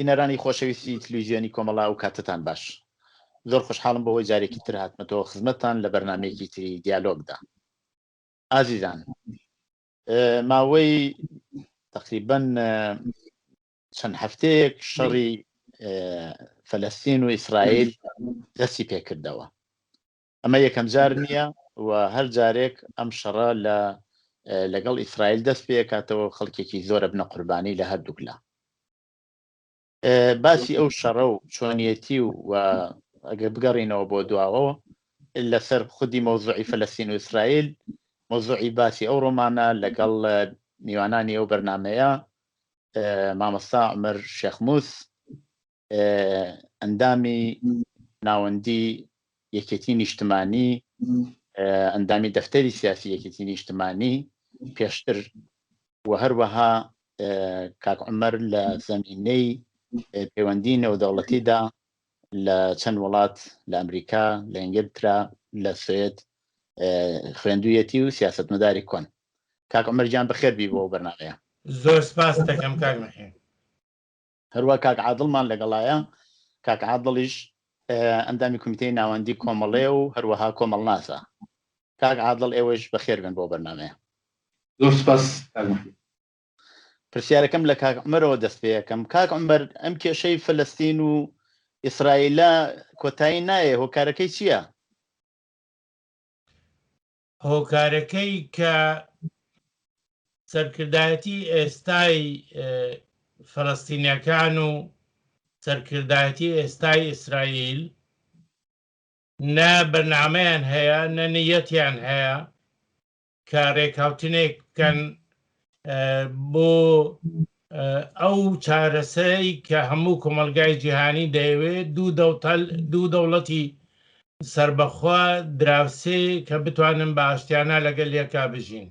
بینەرانی خۆشەویستی تلویزیۆنی کۆمەڵا و کاتتان باش. زۆر خۆشحاڵم بەوەی جارێکی تر هاتمەتەوە خزمەتتان لە بەرنامەیەکی تری دیالۆگدا. ئازیزان، ماوەی تقریبەن چەند هەفتەیەک شەڕی فەلەستین و ئیسرائیل دەستی پێکردەوە. ئەمە یەکەم جار نییە و هەر جارێک ئەم شەڕە لەگەڵ ئیسرائیل دەست پێکاتەوە خەڵکێکی زۆرە بنە قوربانی لە هەردووکلا. باسی ئەو شەڕە و چۆنیەتی و ئەگەر بگەڕینەوە بۆ دواوەوە لەسەر خودی مۆزوعی فەلەستین و ئیسرائیل، مۆزوعی باسی ئەو ڕۆمانە لەگەڵ میوانانی ئەو بەرنمەیە مامەستا عومەر شێخموس، ئەندامی ناوەندی یەکێتی نیشتمانی، ئەندامی دەفتەری سیاسی یەکێتی نیشتمانی پێشتر، و هەروەها کاک عومەر لە زەمینەی پەیوەندی نێودەوڵەتیدا لە چەند وڵات لە ئەمریکا، لە ئینگلترا، لە سوێد خوێندوویەتی و سیاسەتمەداری کۆن. کاک عومەر گیان بەخێر بی بۆ بەرنامەیە. زۆر سپاس دەکەم کاک مەحموود. هەروە کاک عادڵمان لەگەڵایە. کاک عادڵیش ئەندامی کۆمیتەی ناوەندی کۆمەڵێ و هەروەها کۆمەڵناسە. کاک عادڵ ئێوەش بەخێر بن بۆ بەرنامەیە. زۆر سپاس. پرسیارەکەم لە کاک عومەرەوە دەست پێ یەکەم. کاک عومەر، ئەم کێشەی فەلەستین و ئیسرائیلە کۆتایی نایە، هۆکارەکەی چییە؟ هۆکارەکەی کە سەرکردایەتی ئێستای فەلەستینیەکان و سەرکردایەتی ئێستای ئیسرائیل نە بەرنامەیان هەیە، نە نیەتیان هەیە کە ڕێکاوتنێک بکەن بۆ ئەو چارەسەری کە هەموو کۆمەلگای جیهانی دەیەوێت دوو دەوڵەتی سربەخوا دراوسێ کە بتوانن بە ئاشتیانە لەگەل یەکا بژین.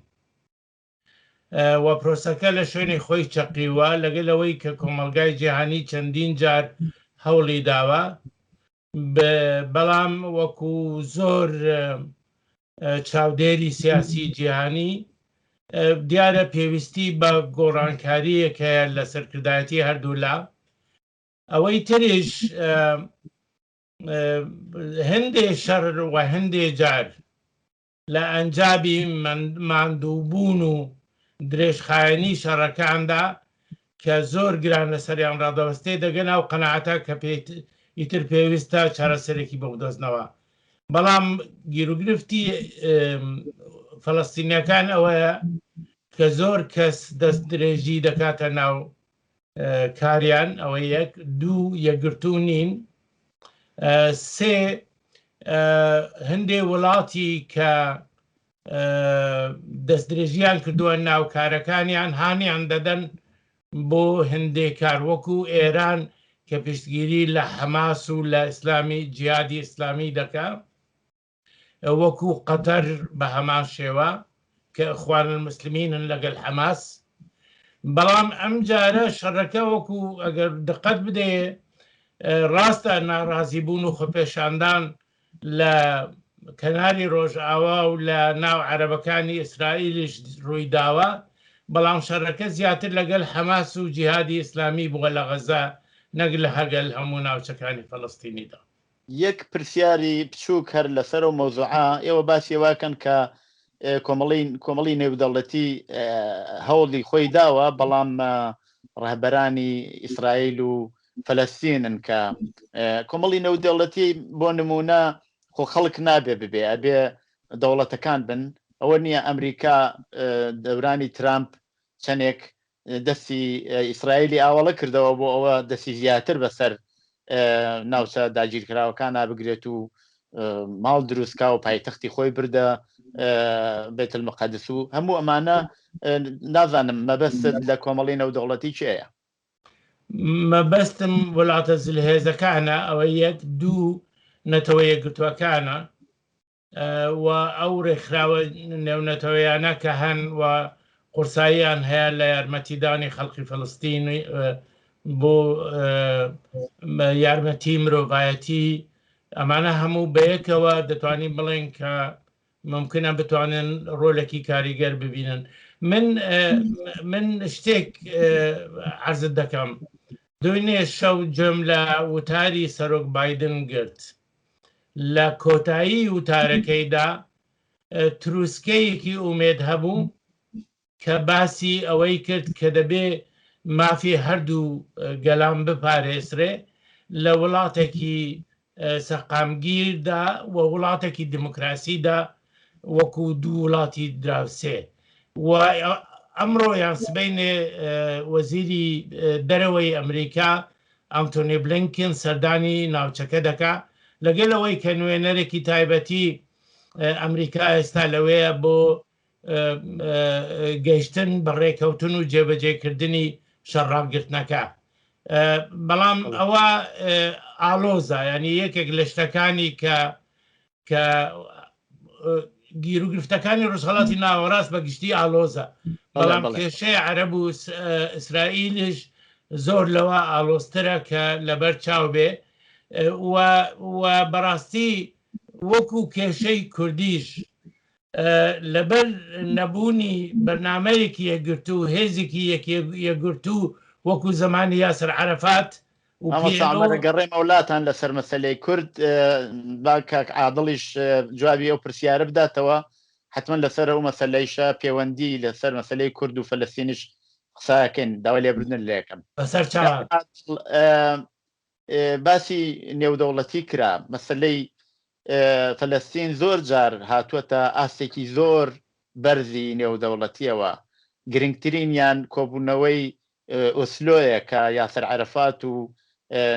و پرۆسەکە لە شوێنی خۆی چەقیوە لەگەلەوەی کە کۆمەلگای جیهانی چەندین جار هەوڵی داوە، بەڵام وەکو زۆر چاودێری سیاسی جیهانی دیارە پێویستی بە گۆڕانکاریەک هەیە لە سەرکردایەتی هەردوو لا. ئەوەی تریش هەندێ شەڕ و هەندێ جار لە ئەنجابی ماندووبوون و درێژخایەنی شەڕەکاندا کە زۆر گران لەسەریان ڕادەوەستێ دەگەن ئەو قەناعەتە کە ئیتر پێویستە چارەسەرێکی بەودۆزنەوە. بەڵام گیرروگرفتی فەلەستینیەکان ئەوەیە کە زۆر کەس دەست درێژی دەکاتە ناو کاریان. ئەوە یەک. دوو، یەکگرتوو نین. سێ، هەندێ وڵاتی کە دەستدرێژیان کردووە ناو کارەکانیان هانیان دەدەن بۆ هەندێک کار، وەکو ئێران کە پشتگیری لە حەماس و لە ئیسلامی جیهادی ئیسلامی دەکا، وەکو قەتەر بە هەمان شێوە کە ئەخوان المسلمینن لەگەڵ حەماس. بەڵام ئەم جارە شەڕەکە وەکو ئەگەر دقت بدێ ڕاستە ناڕازیبوون و خۆپێشاندان لە کەناری ڕۆژئاوا و لە ناو عەرەبەکانی ئیسرائیلیش ڕووی داوە، بەڵام شەڕەکە زیاتر لەگەڵ حەماس و جیهادی ئیسلامی بووە لە غەزا، نەک لە هەگەل هەموو ناوچەکانی فەلەستینیدا. یەک پرسیاری بچووک هەر لەسەر و مۆزوعە ئێوە باسی واکەن کە کۆمەڵی نێودەوڵەتی هەوڵی خۆی داوە، بەڵام ڕەهبەرانی ئیسرائیل و فەلەستینن کە کۆمەڵی نێودەوڵەتی بۆ نمونە خۆ خەڵک نابێ ببێ، ئەبێ دەوڵەتەکان بن. ئەوە نییە ئەمریکا دەورانی ترامپ چەندێک دەستی ئیسرائیلی ئاوەڵە کردەوە بۆ ئەوە دەستی زیاتر بەسەر ناوچە داگیرکراوەکانە بگرێت و ماڵ دروستکا و پایتەختی خۆی بردە بێت المەقدس و هەموو ئەمانە. نازانم مەبەستت لە کۆمەڵی نێودەوڵەتی چێیە؟ مەبەستم وڵاتە جلهێزەکانە. ئەوە یەک. دوو، نەتەوە یەکگرتووەکانە و ئەو ڕێکخراوە نێونەتەوەیانە کە هەن و قورساییان هەیە لە یارمەتیدانی خەڵکی فەلەستینی بۆ یارمەتی مرۆڤایەتی. ئەمانە هەموو بەیەکەوە دەتوانین بڵێن کە ممکنە بتوانن ڕۆلێکی کاریگەر ببینن. من شتێک عەرزت دەکەم. دوێنێ شەو جەم لە وتاری سەرۆک بایدن گرت لە کۆتایی وتارەکەیدا تروسکەیەکی ئومێد هەبوو کە باسی ئەوەی کرد کە دەبێ مافی هەردوو گەلام بپارێزرێ لە وڵاتێکی سەقامگیردا و وڵاتێکی دموکراسیدا وەکو دوو وڵاتی دراوسێ و ئەمڕۆ یان سبەینێ وەزیری دەرەوەی ئەمریکا ئەنتۆنی بلینکن سەردانی ناوچەکە دەکا لەگەڵەوەی کە نوێنەرێکی تایبەتی ئەمریکا ئێستا لەوەیە بۆ گەیشتن بە ڕێکەوتن و جێبەجێکردنی شەڕابگرتنەکە بەڵام ئەوە ئالۆزە ینی یەکێک لە شتەکانی کە گیر و گرفتەکانی ڕۆژهەڵاتی ناوەڕاست بە گشتی ئالۆزە بەڵام کێشەی عەرەب و ئیسرائیلیش زۆر لەوە ئالۆزترە کە لەبەر چاو بێ و بەڕاستی وەکو کێشەی کوردیش لەبەر نەبوونی بەرنامەیەکی یەکگرتو و هێزێکی یەکگرتو وەکو زمانی یاسر عەرەفات گەڕێمە وڵاتان لەسەر مەسەلەی کورد با کاک عادڵیش جوابی ئەو پرسیارە بداتەوە حتمما لەسەر ئەو مەسەلەیشە پەیوەندی لەسەر مەسەلەی کورد و فەلەستینیش قساکەین داوای لێبردن لە یەکەم باسی نێودەوڵەتی کرا مەسەلەی فەلەستین زۆر جار هاتووەتە ئاستێکی زۆر بەرزی نێودەوڵەتیەوە گرنگترینیان کۆبوونەوەی ئۆسلۆیە کە یاسر عەرەفات و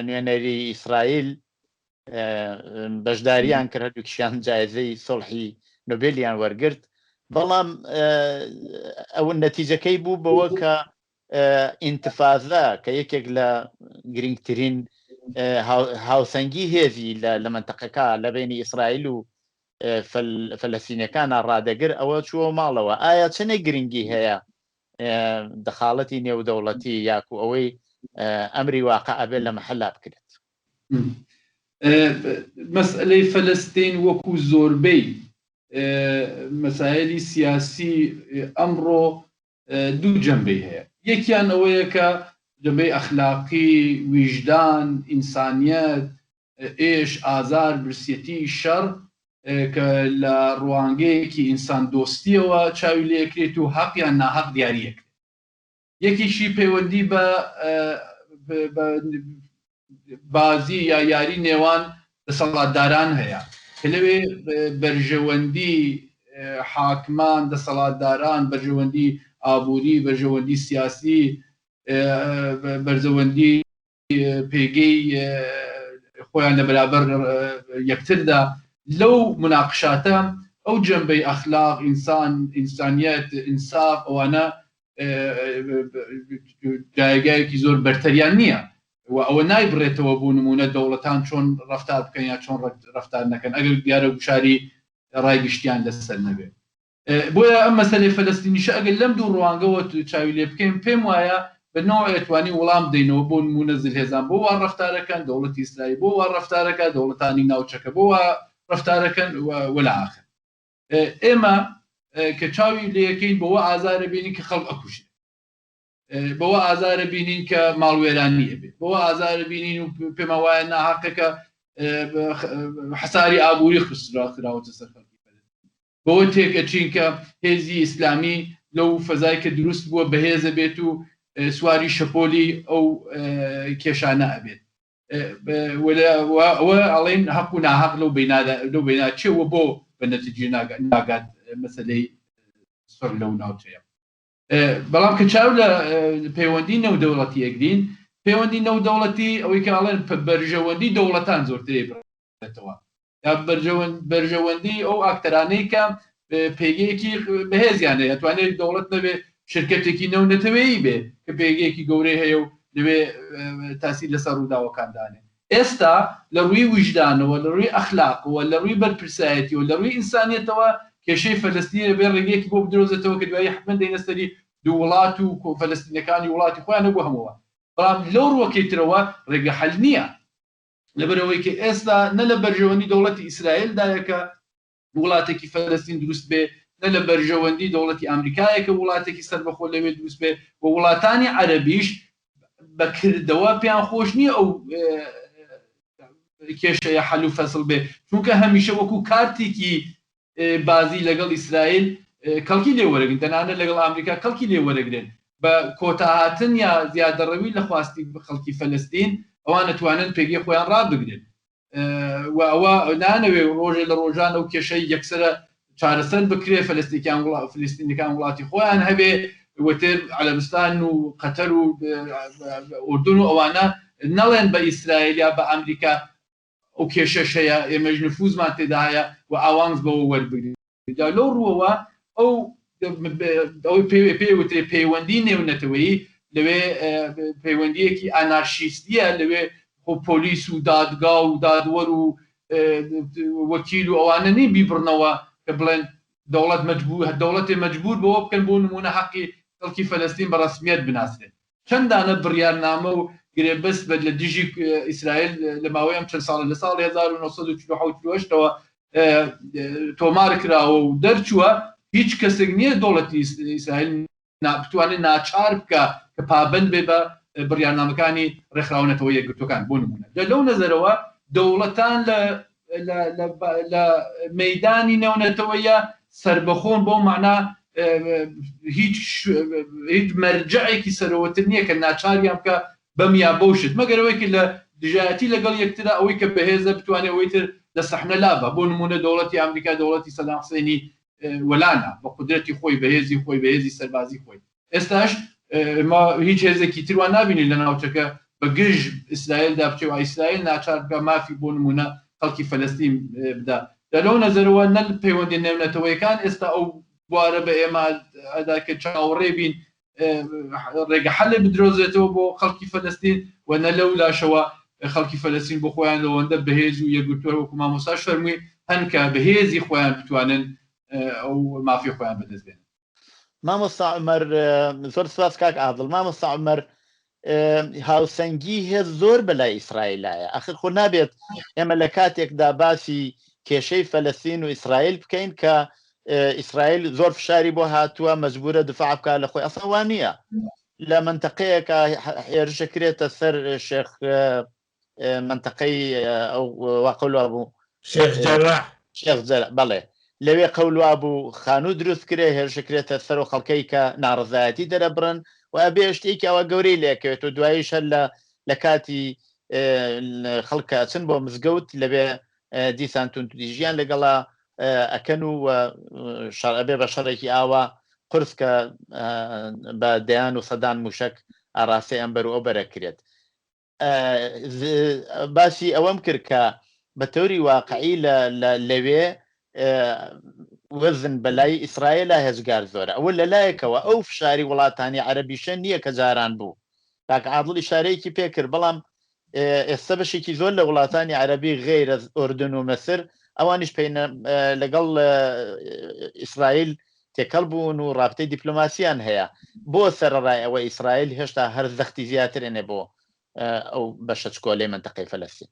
نوێنەری ئیسرائیل بەشداریان کرد هەردووکیشیان جایزەی سڵحی نۆبێلیان وەرگرت بەڵام ئەو نەتیجەکەی بوو بەوە کە ئینتفاضە کە یەکێک لە گرنگترین هاوسەنگی هێزی لە منتەقەکە لە بینی ئیسرائیل و فەلەستینیەکانە ڕادەگر ئەوە چووە ماڵەوە ئایا چنێک گرنگی هەیە دەخاڵەتی نێودەوڵەتی یاکو ئەوەی ئەمری واقع ئەبێت لە مەحەلا بکرێت مەسئلەی فەلەستین وەکو زۆربەی مەسائلی سیاسی ئەمڕۆ دوو جەنبەی هەیە یەکیان ئەوەیە کە جەنبەی ئەخلاقی ویژدان ئینسانیەت ئێش ئازار برسێتی شەڕ کە لە ڕوانگەیەکی ئینسان دۆستیەوە چاوی لێکرێت و حەقیان ناحەق دیاریەکرێت یەکیشی پەیوەندی بە بازی یا یاری نێوان دەسەڵاتداران هەیە کە لەوێ بەرژەوەندی حاکمان دەسەڵاتداران بەرژەوەندی ئابووری بەرژەوەندی سیاسی بەرژەوەندی پێگەی خۆیان لە بەرابەر یەکتردا لەو مناقشاتە ئەو جەنبەی ئەخلاق ئینسانیەت ئینساف ئەوانە جایگایەکی زۆر بەرتەریان نییە و ئەوە نایبڕێتەوە بوو نمونە دەوڵەتان چۆن ڕەفتار بکەن یا چۆن ڕەفتار نەکەن ئەگەر دیارە گوشاری ڕایگشتیان لەسەر نەبێت بۆیە ئەم مەسەلەی فەلەستینیشە ئەگەر لەم دوو ڕوانگەوە چاوی لێ بکەین پێم وایە بەنەوە ئەتوانی وەڵام بدەینەوە بۆ نمونە زلهێزان بۆ وا ڕەفتارەکەن دەوڵەتی ئیسرائیل بۆ وا ڕەفتارەکە دەوڵەتانی ناوچەکە بۆ وا ڕەفتارەکەن وەلاخر ئێمە کە چاوی لێەکەین بەوە ئازارە بینین کە خەڵک ئەکوژێت بەوە ئازارە بینین کە ماڵوێرانیە بێت بەوە ئازارە بینین و پێمە وایە ناحەقەکە حەساری ئابووری خراوەتە سەر خەڵکی فەلەستین بەوە تێکەچین کە هێزی ئیسلامی لەو فەزای کە دروست بووە بەهێزە بێت و سواری شەپۆلی ئەو کێشانە ئەبێت ئەوە ئەڵێن حەق و ناحەق لەو بینادا چێوە بۆ بە نەتیجە ناگات مەسەلەی سەر لەو ناوچەیە بەڵام کە چاو لە پەیوەندی نێودەوڵەتی یەکدین پەیوەندی نێودەوڵەتی ئەوەی کە ئاڵێن بەرژەوەندی دەوڵەتان زۆرترێ بێتەوە یا بەرژەوەندی ئەو ئاکتەرانەی کە پێگەیەکی بەهێزیان هەیە ئەتوانێت دەوڵەت نەبێ شرکەتێکی نەو نەتەوەیی بێ کە پێگەیەکی گەورەی هەیە و لەوێ تاسی لەسەر ڕووداوەکاندانێ ئێستا لە ڕووی وجدانەوە لە ڕووی ئەخلاقەوە لە ڕووی بەرپرسایەتیەوە لە ڕووی ئینسانیەتەوە کێشەی فەلەستینە بێ ڕێگەیەکی بۆ بدرۆزێتەوە کە دوایی حتمەن دەینەستەری دوو وڵات و فەلەستینەکانی وڵاتی خۆیان نەبوو هەمووە بەڵام لەو ڕووەکەیترەوە ڕێگە حەل نییە لەبەرەوەی کە ئێستا نە لە بەرژەوەندی دەوڵەتی ئیسرائیلدایە کە وڵاتێکی فەلەستین دروست بێ نە لە بەرژەوەندی دەوڵەتی ئەمریکایە کە وڵاتێکی سەربەخۆ لەوێ دروست بێ و وڵاتانی عەرەبیش بەکردەوە پێیان خۆش نییە ئەو کێشەیە حەل و فەسڵ بێ چونکە هەمیشە وەکو کارتێکی بازی لەگەڵ ئیسرائیل کەڵکی لێ وەرەگرن تەنانەت لەگەڵ ئەمریکا کەڵکی لێ وەرەگرن بە کۆتاهاتن یا زیادەڕەوی لە خواستی خەڵکی فەلەستین ئەوان نەتوانن پێگەی خۆیان ڕابگرن و ئەوە نانەوێ ڕۆژێ لە ڕۆژان ئەو کێشەی یەکسرە چارەسەر بکرێ فلستینەکان وڵاتی خۆیان هەبێ وتر عەرەبستان و قەتەر و ئوردون و ئەوانە نەڵێن بە ئیسرائیل یا بە ئەمریکا ئەو کێشەش هەیە ئێمەش نفوزمان تێدا هەیە و ئاوانز بەوە وەربگرین لەو ڕووەوە ئەو پێوتێ پەیوەندی نێونەتەوەیی لەوێ پەیوەندیەکی ئانارشیستیە لەوێ خۆ پۆلیس و دادگا و دادوەر و وەکیل و ئەوانە نی بیبڕنەوە کە بڵێن دەوڵەتی مەجبور بەوە بکەن بۆ نمونە حەقی خەڵکی فەلەستین بە ڕەسمیەت بناسرێن چەندانە بڕیارنامە و گرێبەست بە لە دژی ئیسرائیل لە ماوەی ئەم چەند ساڵە لە ساڵی 1948ەوە تۆمار کراوە و دەرچووە هیچ کەسێک نییە دەوڵەتی ئیسرائیل بتوانێت ناچار بکە کە پابند بێ بە بڕیارنامەکانی ڕێکخراونەتەوە یەکگرتوەکان بۆ نمونە لەو نەزەرەوە دەوڵەتان لە مەیدانی نێونەتەوەیە سربەخۆن بۆ معنا هیچ مەرجعێکی سەرەوەتر نییە کە ناچاریان بکە بەم یا بەوشت مەگەرەوەیکی لە دژایەتی لەگەڵ یەکترا ئەوەی کە بەهێزە بتوانێت ئەوەی تر لە سەحنە لابە بۆ نمونە دەوڵەتی ئەمریکا دەوڵەتی سەدام حوسێنی وەلانە بە قودرەتی خۆی بەهێزی خۆی بەهێزی سەربازی خۆی ئێستاش ما هیچ هێزێکی تروان نبینی لە ناوچەکە بە گژ ئیسرائیلدا بچێەوە ئیسرائیل ناچار بکە مافی بۆ نمونە خەڵکی فەلەستین بدا لەو نەزەرەوە نەل پەیوەندی نێونەتەوەیەکان ئێستا ئەو بوارە بە ئێمە ئەدا کە چاوەڕێ بین ڕێگە حەلێ بدرۆزێتەوە بۆ خەڵکی فەلەستین و نە لەو لاشەوە خەڵکی فەلەستین بۆ خۆیان لەوەندە بەهێز و یەکگرتووە وەکو مامۆستاش فەرمووی هەن کە بەهێزی خۆیان بتوانن ئەو مافی خۆیان بەدەست بێنن مامۆستا عومەر زۆر سپاس کاک عادڵ مامۆستا عومەر هاوسەنگی هێز زۆر بەلای ئیسرائیلایە ئاخر خۆ نابێت ئێمە لە کاتێکدا باسی کێشەی فەلەستین و ئیسرائیل بکەین کە ئیسرائیل زۆر فشاری بۆ هاتووە مەجبورە دفاع بکات لە خۆی ئەسڵ وان نییە لە منتەقەیەکە هێرشەکرێتە سەر شێخ منتەقەی ئەو واقعلوا بوو شێخ جەراح بەڵێ لەوێ قەولوا بوو خانوو دروست کرێ هێرشەکرێتە سەر و خەڵکەی کە ناڕزایەتی دەرەبڕن و ئەبێ شتێکی ئەوە گەورەی لێکەوێت و دواییش هەر لە کاتی خەڵکە چن بۆ مزگەوت لەبێ دیسان توندیژیان لەگەڵا ئەکەن و شەڕەبێ بە شەڕێکی ئاوا قرس کە بە دەیان و سەدان موشک ئاڕاستی ئەمبەر و ئەو بەرەکرێت باسی ئەوەم کرد کە بە تەوری واقعی لەوێ وەزن بەلای ئیسرائیلە هێزگار زۆرە ئەوە لەلایەکەوە ئەو فشاری وڵاتانی عەرەبیشە نییە کە جاران بوو کاک عادڵ ئیشارەیەکی پێکرد بەڵام ئێستا بەشێکی زۆر لە وڵاتانی عەرەبی غەیرە ئوردن و مەسر ئەوانیش لەگەڵ ئیسرائیل تێکەڵ بوون و ڕابطەی دیپلۆماسیان هەیە بۆ سەرڕای ئەوە ئیسرائیل هێشتا هەر زەختی زیاتر هێنێ بۆ ئەو بەشە چکۆلەی منتەقەی فەلەستین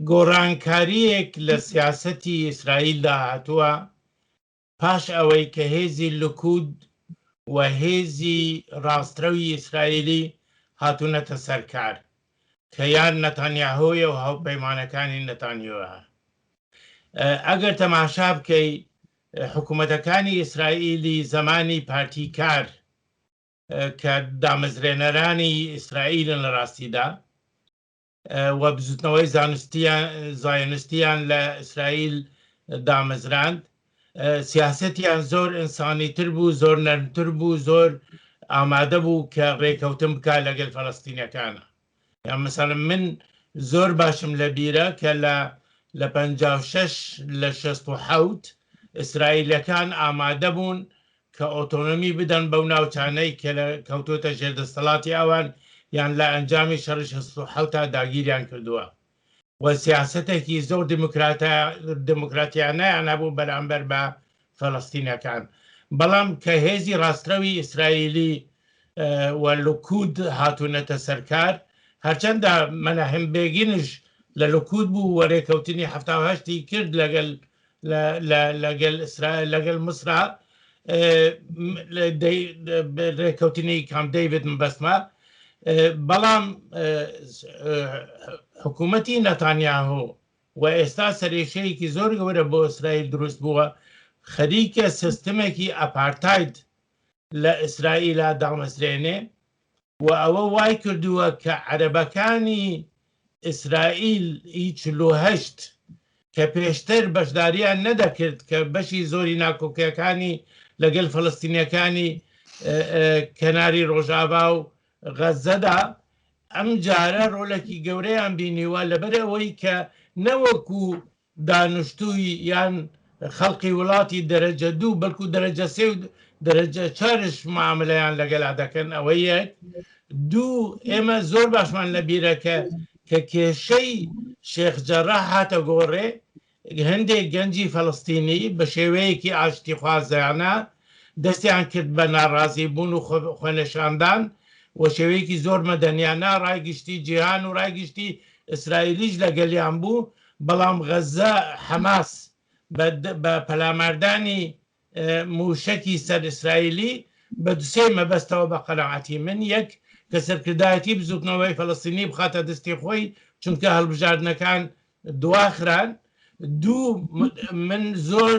گۆڕانکاریەک لە سیاسەتی ئیسرائیلدا هاتووە پاش ئەوەی کە هێزی لوکود و هێزی ڕاسترەوی ئیسرائیلی هاتوونەتە سەرکار کە یان نەتانیاهۆیە و هاوپەیمانەکانی نەتانیاهۆیە ئەگەر تەماشا بکەی حکوومەتەکانی ئیسرائیلی زمانی پارتیکار کە دامەزرێنەرانی ئیسرائیلن لە ڕاستیدا و بزوتنەوەی زایۆنیستیان لە ئیسرائیل دامەزراند سیاسەتیان زۆر ئینسانیتر بوو زۆر نەرمتر بوو زۆر ئامادە بوو کە ڕێکەوتن بکە لەگەڵ فەلەستینیەکانە یان مەسەڵەن من زۆر باشم لە بیرە کە لە 56 لە 67 ئیسرائیلەکان ئامادە بوون کە ئۆتۆنۆمی بدەن بەو ناوچانەی کە کەوتۆتە ژێردەسەڵاتی ئەوان یان لە ئەنجامی شەڕی 67 تا داگیریان کردووە و سیاسەتێکی زۆر دموکراتیانەیان هەبوو بەرامبەر بە فەلەستینەکان بەڵام کە هێزی ڕاسترەوی ئیسرائیلی و لوکود هاتوونەتە سەرکار هەرچەندە مەناهیم بێگینش لە لوکود بوو و ڕێکەوتنی 1970 کرد لەگەڵ مسرا ڕێکەوتنی کام دەیڤد مبەستمە بەڵام حکوومەتی نەتانیاهۆ و ئێستا سەرێشەیەکی زۆر گەورە بۆ ئیسرائیل دروست بووە خەریکە سیستمێکی ئەپارتاید لە ئیسرائیلە دامەزرێنێ و ئەوە وای کردووە کە عەرەبەکانی ئیسرائیل هیچ لۆهەشت کە پێشتر بەشداریان نەدەکرد کە بەشی زۆری ناکۆکیەکانی لەگەڵ فەڵەستینیەکانی کەناری ڕۆژاوا و غەزەدا ئەم جارە ڕۆلێکی گەورەیان بینیوە لەبەر ئەوەی کە نەوەکو دانیشتووی یان خەڵقی وڵاتی دەرەجە دوو بەڵکو دەرەجە سێ و دەرەجە چارش معاملەیان لەگەڵا دەکەن ئەوە یەک دوو ئێمە زۆر باشمان لە بیرەکە کە کێشەی شێخ جەراح هاتە گۆڕێ هەندێک گەنجی فەڵەستینی بە شێوەیەکی ئاشتی خوازیانە دەستیان کرد بە ناڕازی بوون و خۆنەشاندان و شێوەیەکی زۆر مەدەنیانە ڕایگشتی جیهان و ڕایگشتی ئیسرائیلیش لەگەلیان بوو بەڵام غەزە حەماس بە پەلاماردانی موشکی سەر ئیسرائیلی بە دوسێ مەبەستەوە بە قەناعەتی من یەک کە سەرکردایەتی بزوتنەوەی فەڵەستینی بخاتە دەستی خۆی چونکە هەڵبژاردنەکان دواخران دوو من زۆر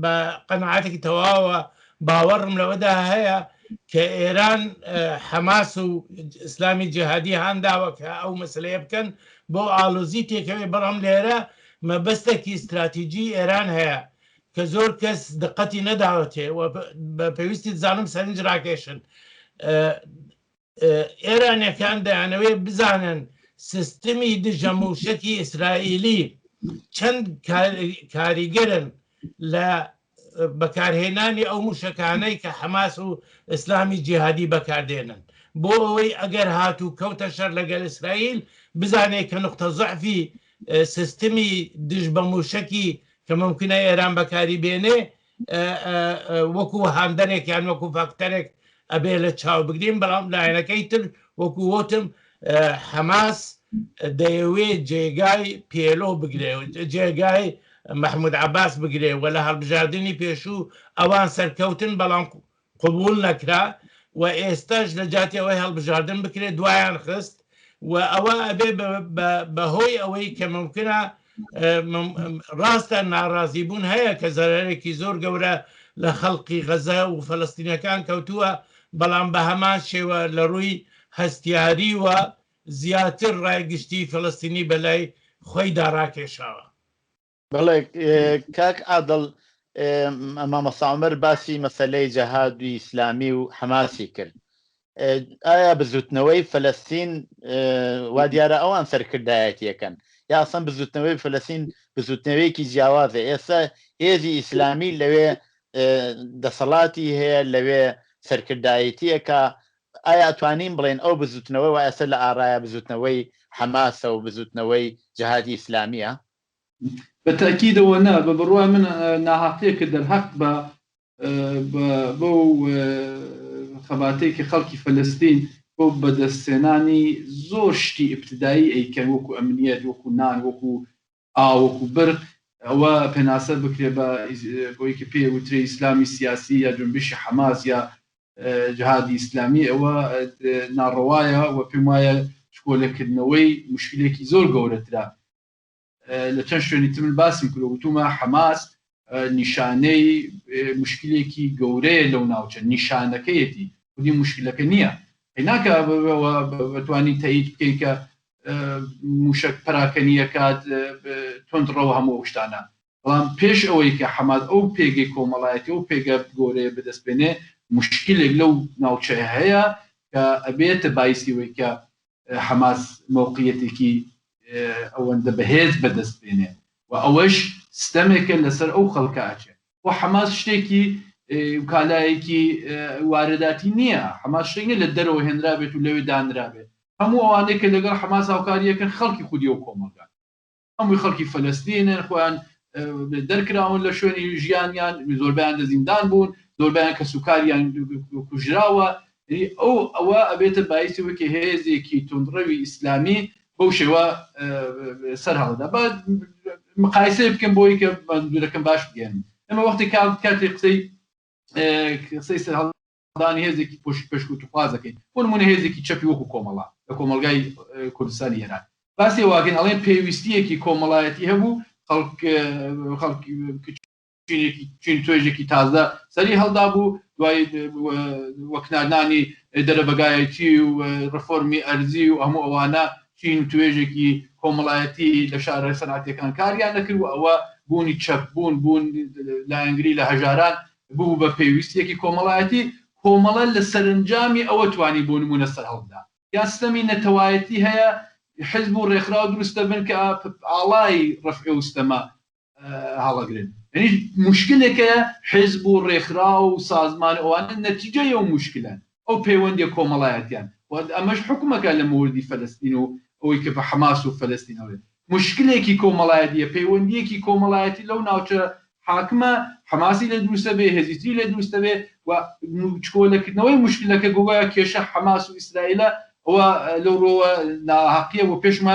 بە قەناعەتێکی تەواوە باوەڕم لەوەدا هەیە کە ئێران حەماس و ئیسلامی جیهادی هانداوە کە ئەو مەسلەیە بکەن بۆ ئالۆزی تێکەوەی بەڵام لێرە مەبەستێکی استراتیجی ئێران هەیە کە زۆر کەس دقەتی نەداوەتێ بە پێویستی زانم سەرنج ڕاکێشن ئێرانیەکان دەیانەوێ بزانن سیستمی دژەموشەکی ئیسرائیلی چەند کاریگەرن لە بەکارهێنانی ئەو موشەکانەی کە حەماس و ئیسلامی جیهادی بەکاردێنن بۆ ئەوەی ئەگەر هاتوو کەوتە شەر لەگەڵ ئیسرائیل بزانێت کە نقطە زەعفی سیستمی دژ بە موشەکی کە ممکنە ئێران بەکاری بێنێ وەکو هاندەرێک یان وەکو فاکتەرێک ئەبێ لە چاو بگرین بەڵام لایەنەکەی تر وەکو وتم حەماس دەیەوێت جێگای پێلۆ بگرێ جێگای محمود عباس بگرێ و لە هەڵبژاردننی پێشوو ئەوان سەرکەوتن بەڵام قبول نەکرا و ئێستاش لە جاتی ئەوەی هەڵبژاردن بکرێت دوایان خست و ئەوە ئەبێ بەهۆی ئەوەی کە ممکنە ڕاستە ناڕازی بوون هەیە کە زەرەرێکی زۆر گەورە لە خەڵقی غەزە و فەڵەستینەکان کەوتووە بەڵام بە هەمان شێوە لە ڕووی هەستیاری و زیاتر ڕایگشتی فەڵەستینی بەلای خۆی داڕاکێشاوە. بەڵێ کاک عادڵ مامۆستا عومەر باسی مەسەلەی جەهادی ئیسلامی و حەماسی کرد. ئایا بزوتنەوەی فەلەستین وا دیارە ئەوان سەرکردایەتیەکەن یا ئەسەن بزوتنەوەی فەلەستین بزوتنەوەیەکی جیاوازە ئێستا هێزی ئیسلامی لەوێ دەسەڵاتی هەیە لەوێ سەرکردایەتیەکە ئایا توانین بڵێن ئەو بزوتنەوەی و ئێستا لە ئاڕایە بزوتنەوەی حەماسە و بزوتنەوەی جەهادی ئیسلامیە بەتاکیدەوە نا بە بڕوای من ناهاتەیەکە دەرهەق بۆ خەباتەیەکی خەڵکی فەلەستین بۆ بەدەستێنانی زۆر شتی ئیبتیدایی ئەیکەن وەکو ئەمنیەت وەکو نان وەکو ئاوەکو برق ئەوە پێناسە بکرێ بە بۆیکە پێ وترێ ئیسلامی سیاسی یا جنبشی حەماس یا جەهادی ئیسلامی ئەوە ناڕەوایە و پێم وایە شکۆلەکردنەوەی مشکلێکی زۆر گەورەترا لە چەند شوێنی تر من باسم کرد وتومە حەماس نیشانەی مشکلێکی گەورەیە لەو ناوچە نیشانەکەیەتی خودی مشکلەکە نییە هێناکە بتوانین تایید بکەین کە موشک پراکەنیەکات تۆندڕەوە هەموو شتانە بەڵام پێش ئەوەی کە حەماس ئەو پێگەی کۆمەڵایەتی و پێگە گەورەیە بەدەستبێنێ مشکلێک لەو ناوچە هەیە کە ئەبێتە بایسیەوەی کە حەماس موقعیەتێکی ئەوەندە بەهێز بەدەستبێنێ و ئەوەش ستەمێکە لەسەر ئەو خەڵکاچێ و حەماس شتێکی کالایەکی وارداتی نییە حەماس شتێکی لە دەرەوە هێنرابێت و لەوێ دانرابێت هەموو ئەوانەیە کە لەگەڵ حەماس هاوکاریەکەن خەڵکی خودی و کۆمەلگان هەمووی خەڵکی فەلەستینن خۆیان دەرکراون لە شوێنی ژیانیان زۆربیان لە زیندان بوون زۆربیان کە سوکاریان کوژراوە ئەوە ئەبێتە بایسیەوە کە هێزێکی تونڕەوی ئیسلامی بەو شێوە سەر هەڵدا بە مقایسە بکەم بۆی کە دوورەکەم باش بگەن ئەمە وەختی کاتێک قسەی قسەی سەرهەڵدانی هێزێکی پشک و توخوازەکەین بۆ نمونە هێزێکی چەپی وەکو کۆمەڵا لە کۆمەلگای کوردستانی ئێران باسی واگەن ئەڵێن پێویستیەکی کۆمەڵایەتی هەبوو چین توێژێکی تازە سەری هەڵدا بوو دوای وەکناردانی دەرەبەگایەتی و ڕفۆرمی ئەرزی و هەموو ئەوانە چین توێژێکی کۆمەڵایەتی لە شارە سەناتیەکان کاریان نەکرد و ئەوە بوونی چەپبوون لایەنگری لە هەژاران بوو بە پێویستیەکی کۆمەڵایەتی کۆمەڵە لە سەرنجامی ئەوە توانی بۆ نمونە سەر هەڵدا یا سیستەمی نەتەوایەتی هەیە حزب و ڕێکخرا دروستە بن کە ئاڵای ڕەفع و سیستەمە هەڵەگرن یعنی مشکلێکە حزب و ڕێکخرا و سازمان ئەوانە نەتیجەی ئەو مشکلان ئەو پەیوەندی کۆمەڵایەتیان ئەمەش حکومەکە لە موردی فەلەستین و ئەوەی کە بە حەماس و فەلەستینەوە مشکلێکی کۆمەڵایەتیە پەیوەندیەکی کۆمەڵایەتی لەو ناوچە حاکمە حەماسی لە دروستە بێ هێزیتری لە دروستە بێ و چکۆلەکردنەوەی مشکلەکە گویا کێشە حەماس و ئیسرائیلە ئەوە لەو ڕۆوە ناحەقیە بۆ پێشمە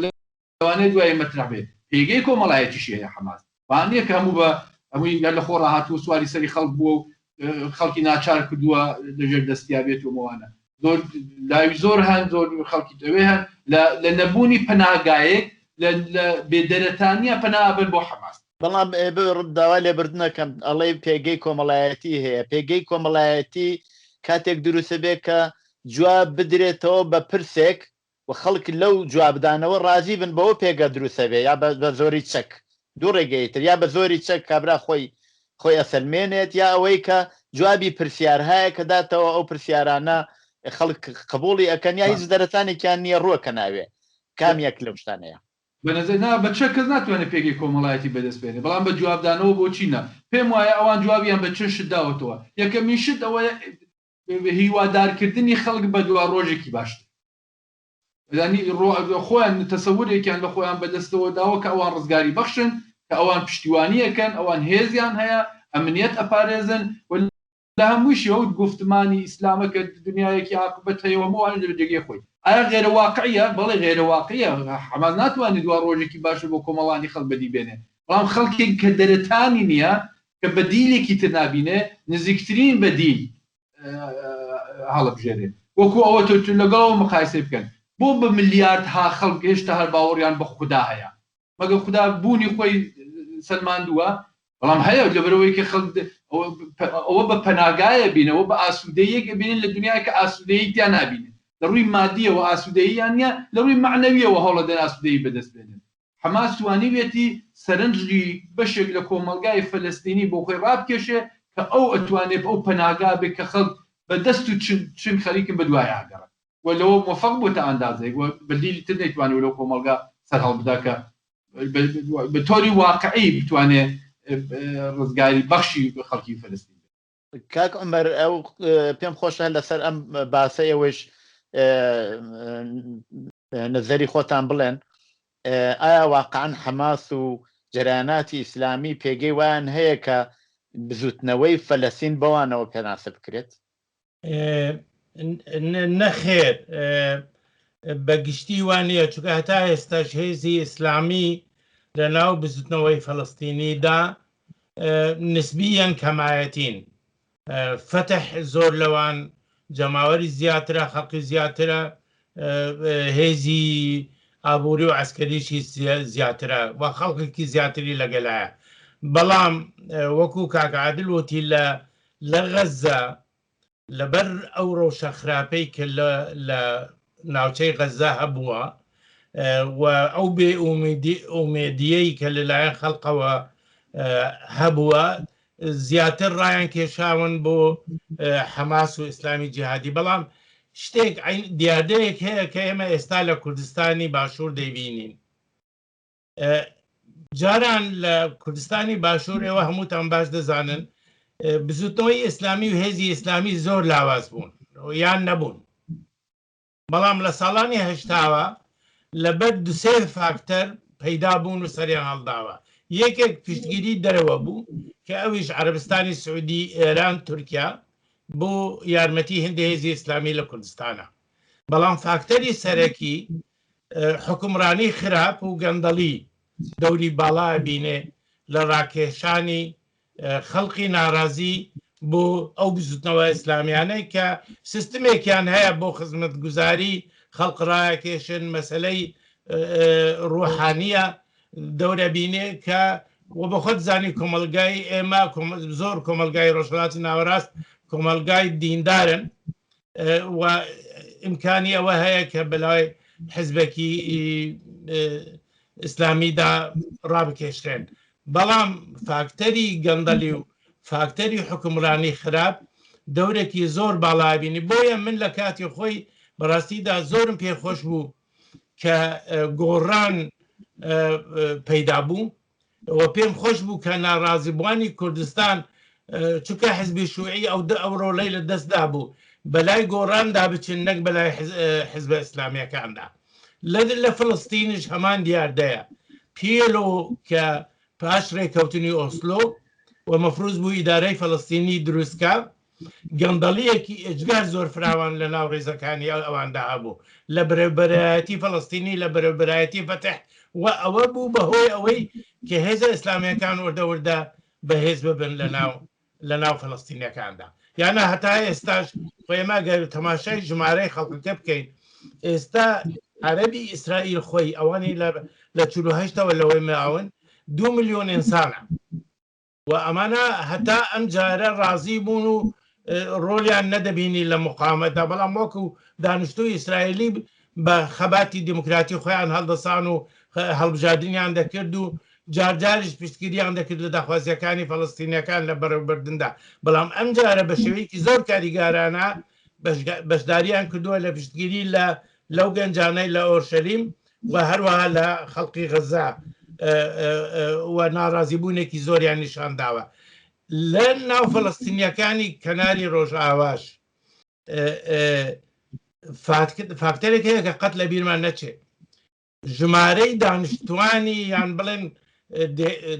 لەوانەیە دوای مەترح بێت پێگەی کۆمەڵایەتیشی هەیە حەماس وانەیە کە هەموو بە هەمووی لە خۆ ڕاهاتوو سواری سەری خەڵک بووە و خەڵکی ناچار کردووە لەژێر دەستیابێت ومەوانە لاوی زۆر هەن زۆر خەڵکی دەوێ هەن لە نەبوونی پەناگایەک لە بێدەرەتانیە پەنابن بۆ حەماس بەڵام داوا لێبردنەکەم ئەڵێ پێگەی کۆمەڵایەتی هەیە پێگەی کۆمەڵایەتی کاتێک دروستە بێت کە جواب بدرێتەوە بە پرسێک و خەڵک لەو جوابدانەوە ڕازی بن بەوە پێگە دروستە بێ یا بە زۆری چەک دوو ڕێگەیتر یا بە زۆری چەک کابرا خۆی ئەسەلمێنێت یا ئەوەی کە جوابی پرسیار هەیە کە داتەوە ئەو پرسیارانە خەڵک قبوڵی ئەەکەن یا هیچ دەرەتانێکیان نییە ڕووەکە ناوێ کامیەک لەو شتانەیە بەنەزەرنا بە چه کەس ناتوانێت پێگەی کۆمەڵایەتی بەدەست بێنێ بەڵام بە جوابدانەوە بۆ چینە پێم وایە ئەوان جوابیان بە چه شت داوەتەوە یەکەمین شت ئەوە هیوادارکردنی خەڵک بە دوا ڕۆژێکی باشتر خۆیان تەسەورێکیان لە خۆیان بەدەستەوە داوە کە ئەوان ڕزگاری بەخشن کە ئەوان پشتیوانیەکەن ئەوان هێزیان هەیە ئەمنیەت ئەپارێزن لە هەمووشی ئەو گفتمانی ئیسلامە کە دنیایەکی عاقبەت هەیە هەمووان لە جێگەی خۆی ئایا غێرە واقعیە بەڵێ غێرە واقعیە حەماس ناتوانێت دوا ڕۆژێکی باشە بۆ کۆمەڵانی خەڵک بەدی بێنێ بەڵام خەڵکێک کە دەرەتانی نییە کە بەدیلێکی تر نابینێ نزیکترین بەدیل هەڵبژێرێ وەکو ئەوە لەگەڵەوە مقایسە بکەن بۆ بە ملیاردها خەڵک هێشتا هەر باوەڕیان بە خوددا هەیە مەگە خوددا بوونی خۆی سلماندووە بەڵام هەیە لەبەرەوەی کە خەڵک ئەوە بە پەناگایە بینەوە بە ئاسوودەیەک بینن لە دنیای کە ئاسوودەیەکیان نابینێت لە ڕووی مادیەوە ئاسوودەییان نیە لە ڕووی معنەویەوە هەوڵەدەن ئاسوودەیی بەدەست بێنن حەماس توانیوێتی سەرنجی بەشێک لە کۆمەلگای فەلەستینی بۆ خۆی ڕابکێشێ کە ئەو ئەتوانێت ئەو پەناگا بێت کە خەڵک بە دەست و چن خەریکن بە دوای ئاگەڕن ولەوە مۆفەق بۆ تا ئەندازێک بەدیلی تر نەیتوانێت لەو کۆمەلگا سەر هەڵبدا کە بە تۆری واقعی بتوانێت ڕزگاری بەخشی خەڵکی فەلەستین کاک عومەر ئەو پێم خۆشە لەسەر ئەم باسەیەوەش نەزەری خۆتان بڵێن ئایا واقعاً حەماس و جەرایاناتی ئیسلامی پێگەی وایان هەیە کە بزوتنەوەی فەلەستین بەوانەوە پێناسب بکرێت نەخێر بەگشتی وانە چونکە هەتا ئێستاش هێزی ئیسلامی لە ناو بزوتنەوەی فەلەستینیدا نسبیەن کەمایەتین فتح زۆر لەوان جەماوەری زیاترە خەڵکی زیاترە هێزی ئابووری و عەسکەریشی زیاترە و خەڵکێکی زیاتری لەگەلایە بەڵام وەکو کاک عادل وتی لە غەزە لەبەر ئەو ڕەوشە خراپەی کە لە ناوچەی غەزە هەبووە و ئەو بێ ئومێدیەی کە لەلایەن خەڵقەوە هەبووە زیاتر ڕایان کێشاون بۆ حەماس و ئیسلامی جیهادی بەڵام شتێک دیاردەیەک هەیە کە ئێمە ئێستا لە کوردستانی باشوور دەیبینین جاران لە کوردستانی باشوور ئێوە هەمووتان باش دەزانن بزوتنەوەی ئیسلامی و هێزی ئیسلامی زۆر لاواز بوون یان نەبوون بەڵام لە ساڵانی هەشتاوە لەبەر دوسێ فاکتەر پەیدا بوون و سەریان هەڵداوە یەکێک پشتگیری دەرەوە بوو کە ئەویش عەرەبستانی سعودی ئێران تورکیا بۆ یارمەتی هێندە هێزی ئیسلامی لە کوردستانە بەڵام فاکتەری سەرەکی حکومڕانی خراپ و گەندەڵی دەوری باڵا بینێ لە ڕاکێشانی خەڵقی ناڕازی بۆ ئەو بزوتنەوە ئیسلامیانەی کە سیستمێکیان هەیە بۆ خزمەت گوزاری خەڵق ڕاکێشن مەسلەی ڕوحانیە دەورە بینێ کە و بە خۆت زانی کۆمەلگای ئێمە زۆر کۆمەلگای ڕۆژهەڵاتی ناوەڕاست کۆمەلگای دیندارن و ئیمکانی ئەوە هەیە کە بەلای حزبێکی ئیسلامیدا ڕابکێشرێن بەڵام فاکتەری گەندەلی و فاکتەری حکومڕانی خراپ دەورێکی زۆر باڵابینی بۆیە من لە کاتی خۆی بەڕاستیدا زۆرم پێخۆش بوو کە گۆڕان پەیدا بوو و پێم خۆش بوو کە ناڕازیبوانی کوردستان چونکە حزبی شوعی ئەو ڕۆڵەی لە دەستدا بوو بەلای گۆڕاندا بچن نەک بەلای حزبە ئیسلامیەکاندا لە فلستینش هەمان دیاردەیە پێلۆ کە پاش ڕێکەوتنی ئۆسلۆ و مەفروض بوو ئیدارەی فەڵەستینی دروستکە گەندەڵیەکی ئەجگار زۆر فراوان لە ناو ڕێزەکانی ئەواندا هەبوو لە بەرەبەرایەتی فەڵەستینی لە بەرەبەرایەتی فەتح و ئەوە بوو بەهۆی ئەوەی کە هێزە ئیسلامیەکان وەردەوردە بەهێز ببن لە ناو فەڵەستینیەکاندا یانە هەتا ئێستاش خۆیمە گەر تەماشای ژمارەی خەڵکەکە بکەین ئێستا عەرەبی ئیسرائیل خۆی ئەوانی لە 48ەوە لەوەی ماون 2 ملیۆن ئینسانە و ئەمانە هەتا ئەم جارە ڕازی بوون و ڕۆلیان نەدەبینی لە مقاومەتدا بەڵام وەکو دانیشتووی ئیسرائیلی بە خەباتی دیموکراتی خۆیان هەڵدەسان و هەڵبژاردنیان دەکرد و جارجاریش پشتگیریان دەکرد لە داخوازیەکانی فەڵەستینیەکان لە بەڕێوەبردندا بەڵام ئەم جارە بە شێوەیەکی زۆر کاریگارانە بەشداریان کردووە لە پشتگیری لەو گەنجانەی لە ئۆرشەلیم و هەروەها لە خەڵقی غەزا و ناڕازیبوونێکی زۆریان نیشان داوە لە ناو فەڵەستینیەکانی کەناری ڕۆژئاواش فاکتەرێک هەیە کە قەت لە بیرمان نەچێت ژمارەی دانیشتوانی یان بڵێن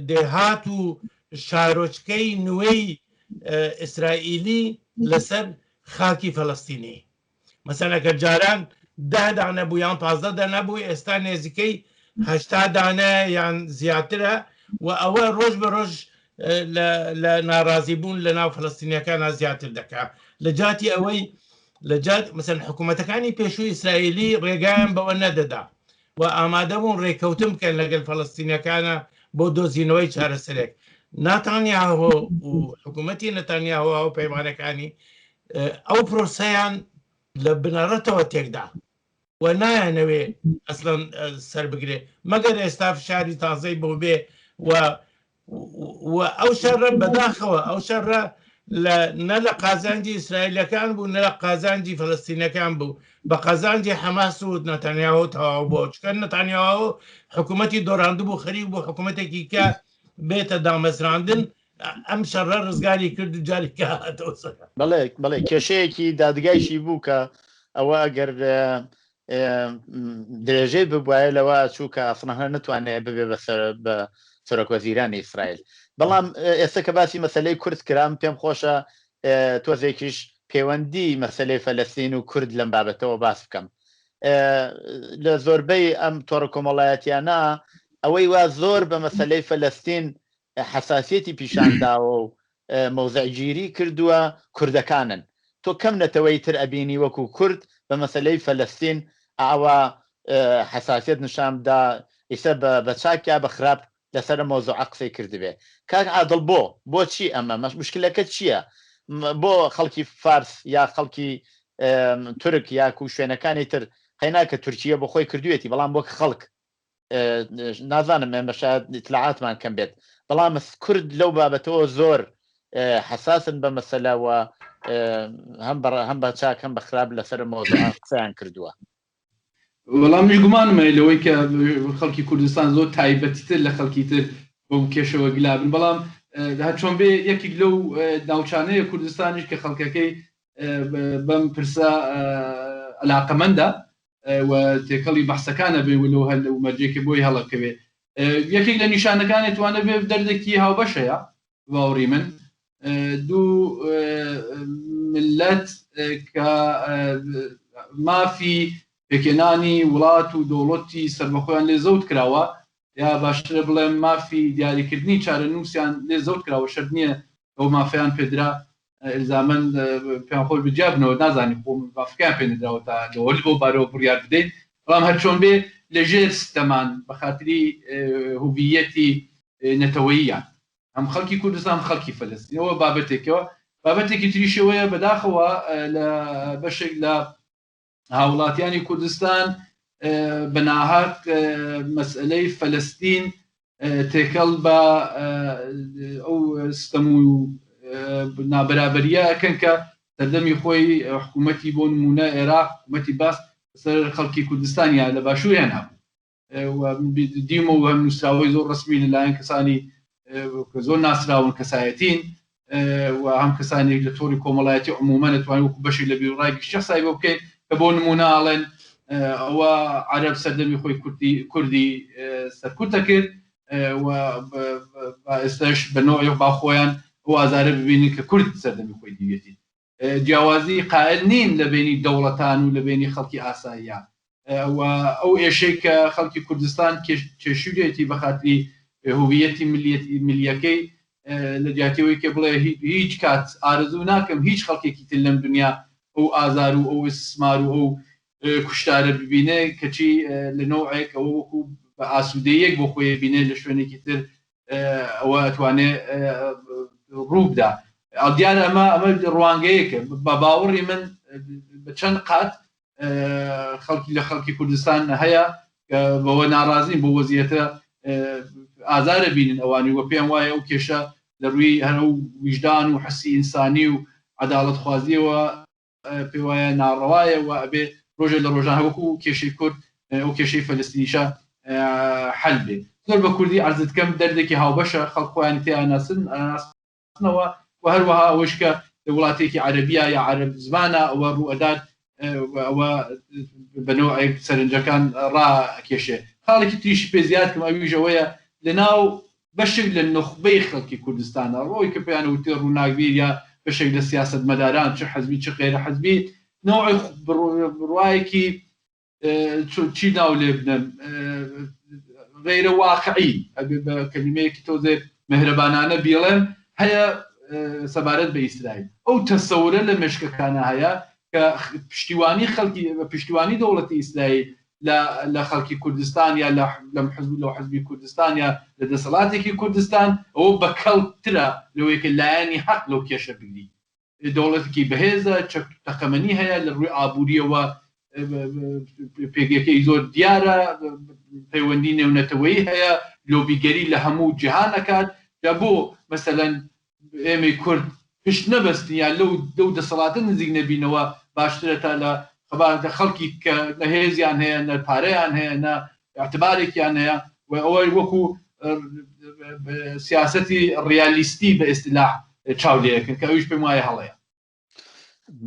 دێهات و شارۆچکەی نوێی ئیسرائیلی لەسەر خاکی فەڵەستینی مەسەلەکە جاران 10 دانە بوو یان 15 دانە بوو ئێستا نێزیکەی 80 دانە یان زیاترە و ئەوە ڕۆژ بە ڕۆژ لە ناڕازیبوون لە ناو فەڵەستینیەکانە زیاتر دەکات لە جاتی ئەوەی لە جات مەسەن حکوومەتەکانی پێشووی ئیسرائیلی ڕێگایان بەوە نەدەدا و ئامادە بوون ڕێکەوتن بکەن لەگەڵ فەڵەستینیەکانە بۆ دۆزینەوەی چارەسەرێک ناتانیاهۆ و حکوومەتی نەتانیاهۆ و پەیمانەکانی ئەو پرۆسەیان لە بنەڕەتەوە تێکدا و نایانەوێ ئەسڵەن سەر بگرێ مەگەر ئێستا فشاری تازەی بۆ بێ و ئەو شەڕە بەداخەوە ئەو شەڕە نە لە قازانجی ئیسرائیلەکان بوو نە لە قازانجی فەڵەستینەکان بوو بە قازانجی حەماس و نەتانیاهۆ تەواو بۆ چکە نەتانیاهۆ حکوومەتی دۆڕاندوو بوو خەریک بۆ حکوومەتێکی کە بێتە دامەزراندن ئەم شەڕە ڕزگاری کرد و جارێکە هاتەوە سەر بەڵێ کێشەیەکی دادگایشی بوو کە ئەوە ئەگەر درێژەی ببوایە لەوە چوو کە ئەفنەهە نتوانێت ببێ بە سەرۆکوەزیرانی ئیسرائیل بەڵام ئێستا کە باسی مەسەلەی کورد کرام پێم خۆشە تۆزێکیش پەیوەندی مەسەلەی فەلەستین و کورد لەم بابەتەوە باس بکەم لە زۆربەی ئەم تۆڕە کۆمەڵایەتیانە ئەوەی وا زۆر بە مەسەلەی فەلەستین حساسیەتی پیشانداوە و مەوزەعگیری کردووە کوردەکانن تۆ کەم نەتەوەی تر ئەبینی وەکو کورد بە مەسەلەی فەلەستین ئاوا حساسیت نیشاندا ئیسە بە چاکیا بە خراپ لەسەر مۆزوع قسەی کردبێ کاک عادڵ بۆ چی ئەمە مشکلەکە چییە بۆ خەڵکی فارس یا خەڵکی تورک یاکو شوێنەکانی تر هەیناکە تورکیە بۆ خۆی کردوێتی بەڵام بۆ خەڵک نازانم ئێمە شاید ئیتلاعاتمان کەم بێت بەڵام کورد لەو بابەتەوە زۆر حساسن بە مەسەلەوە هەم بە چاک هەم بە خراپ لەسەر مۆزوع قسەیان کردووە وەڵام گومانمە لەوەی کە خەڵکی کوردستان زۆر تایبەتیتر لە خەڵکی تر بەم کێشەوە گلابن بەڵام چۆن بێ یەکێک لەو ناوچانەیە کوردستانیش کە خەڵکەکەی بەم پرسە علاقەمەندە و تێکەڵی بەحسەکانە بێ لەو هەل و مەرجێکی بۆی هەڵەکەوێ یەکێک لە نیشانەکانی توانە بێ دەردێکی هاوبەشەیە باوەڕی من دوو ملت کە مافی پێکێنانی وڵات و دەوڵەتی سەربەخۆیان لێ زەوت کراوە یا باشترە بڵێم مافی دیاریکردنی چارە نووسیان لێ زەوت کراوە شەر نییە ئەو مافیان پێدرا ئلزامەن پێیان خۆی بجیابنەوە نازانی خۆم بافکیان پێدراوە تا لەوە بۆ بارەوە بڕیار بدەین بەڵام هەرچۆن بێ لەژێر سیستەمان بە خاتری هویەتی نەتەوەییان هەم خەڵکی کوردستان خەڵکی فەلەستینەوە بابەتێکەوە بابەتێکی تریشەوەیە بەداخەوە لە بەشێک لە هاوڵاتیانی کوردستان بەناهاک مەسئلەی فەلەستین تێکەڵ بە ئەو سیستەم و نابەرابەریە ئەکەن کە سەردەمی خۆی حکوومەتی بۆ نمونە عێراق حکوومەتی باس سەر خەڵکی کوردستانیان لە باشووریان هەبوو دیمەوە هەم نووسراوەی زۆر ڕسمی لەلایەن کەسانی زۆر ناسراون کەسایەتین و هەم کەسانی لە تۆری کۆمەڵایەتی عمومە نەتوانین وەکو بەشێک لە بیرڕای شەخصای بۆ بکەین کە بۆ نمونە ئاڵێن ئەوە عەرەب سەردەمی خۆی کوردی سەرکوتە کرد و ئێستاش بە نۆعی باخۆیان ئەو ئازارە ببینین کە کورد سەردەمی خۆی دیوێتی جیاوازی قائل نین لە بینی دەوڵەتان و لە بینی خەڵکی ئاساییان و ئەو ئێشەی کە خەڵکی کوردستان کێشورێتی بە خاتری هویەتی ملیەکەی لە جیاتیەوەی کە بڵێ هیچ کات ئارزوو ناکەم هیچ خەڵکێکی تر لەم دنیا ئەو ئازار و ئەو استثمار و ئەو کوشتارە ببینێ کەچی لە نۆعێک ئەوە وەکو بە ئاسوودەیەک بۆ خۆی بینێ لە شوێنێکی تر ئەوە ئەتوانێ ڕووبدا دیارە ئەمە ڕوانگەیەکە بە باوەڕی من بە چەند قات خەڵکی لە خەڵکی کوردستان هەیە بەوە ناڕازین بۆ وەزیەتە ئازارە بینن ئەوانی وە پێم وایە ئەو کێشە لە ڕووی هەرە و ویژدان و حسی ئینسانی و عەداڵەت خوازیەوە پێ وایە ناڕەوایە و ئەبێ ڕۆژێ لە ڕۆژان وەکو کێشەی کورد ئەو کێشەی فەلەستینیشە حەل بێ زۆر بە کوردی عەرزت کەم دەردێکی هاوبەشە خەڵک خۆیان تێیاناسنەوە و هەروەها ئەوەش کە لە وڵاتێکی عەرەبیە یا عەرەب زمانە ئەوە ڕوئەدات ئەوە بەنەوەی سەرنجەکان ڕاکێشێ خاڵێکی تریشی پێ زیاد کەم ئەویژەوەیە لەناو بەشێک لە نخبەی خەڵکی کوردستانە ڕۆی کە پێیان وتێ ڕووناکبیر یا بەشێک لە سیاسەت مەداران چ حەزبی چ غێرە حەزبی نوعی بڕوایەکی چی ناو لێ بنەم غێرە واقعی بە کەلیمەیەکی تۆزێ مهرەبانانە بیڵێم هەیە سەبارەت بە ئیسرائیل ئەو تەسەورە لە مێشکەکانە هەیە کە پشتیوانی خەڵکی پشتیوانی دەوڵەتی ئیسرائیل لە خەڵکی کوردستان یا لەم حزب لەو حزبی کوردستان یا لە دەسەڵاتێکی کوردستان ئەوە بەکەڵترە لەوەیەکە لایەنی حەق لەو کێشە بگری دەوڵەتێکی بەهێزە تەقەمەنی هەیە لە ڕووی ئابووریەوە پێگەکەی زۆر دیارە پەیوەندی نێونەتەوەیی هەیە لۆبیگەری لە هەموو جیهانەکات یا بۆ مەسەلەن ئێمەی کورد پشت نەبەستی یا لەو دەسەڵاتە نزیک نەبینەوە باشترە تا لە خەبارە خەڵکی کە نە هێزیان هەیە نە پارەیان هەیە نە اعتبارێکیان هەیە و ئەوەی وەکو سیاسەتی ڕیالیستی بە ئیستیلاح چاودێکن کە ئەویش پێم وایە هەڵەیە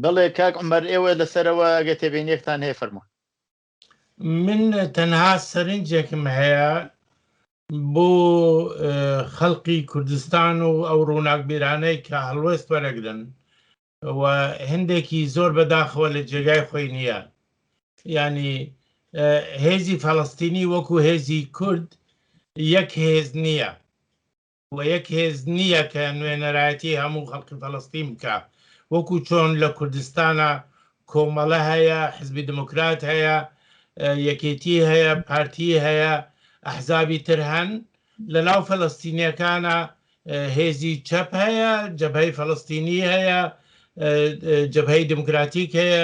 بڵێ کاک عومەر ئێوە لەسەرەوە ئەگە تێبینیەکتان هەیە فەرموو من تەنها سەرنجێکم هەیە بۆ خەڵقی کوردستان و ئەو ڕووناکبیرانەی کە هەڵوێست وەرەگرن و هەندێکی زۆر بەداخەوە لە جێگای خۆی نییە ینی هێزی فەڵەستینی وەکو هێزی کورد یەک هێز نییە و یەک هێز نییە کە نوێنەرایەتی هەموو خەڵقی فەڵەستین بکە وەکو چۆن لە کوردستانە کۆمەڵە هەیە حزبی دموکرات هەیە یەکێتی هەیە پارتی هەیە ئەحزابی تر هەن لە ناو فەڵەستینیەکانە هێزی چەپ هەیە جەبهەی فەڵەستینی هەیە جەبهەی دموکراتیک هەیە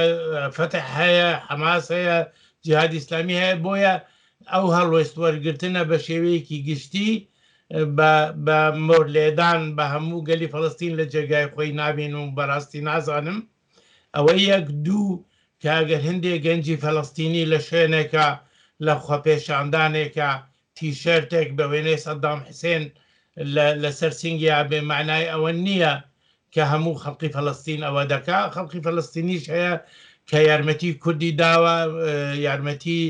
فتح هەیە حەماس هەیە جیهادی ئیسلامی هەیە بۆیە ئەو هەڵوێست وەرگرتنە بە شێوەیەکی گشتی بە مۆرلێدان بە هەموو گەلی فەڵەستین لە جێگای خۆی نابین و بەڕاستی نازانم ئەوە یەک دوو کە ئەگەر هەندێک گەنجی فەڵەستینی لە شوێنێکە لە خۆپێشاندانێکە تیشەرتێک بە وێنەی سەدام حوسێن لەسەر سینگیا بێ معنای ئەوە نییە کە هەموو خەڵقی فەڵەستین ئەوە دەکا خەڵقی فەڵەستینیش هەیە کە یارمەتی کوردی داوە یارمەتی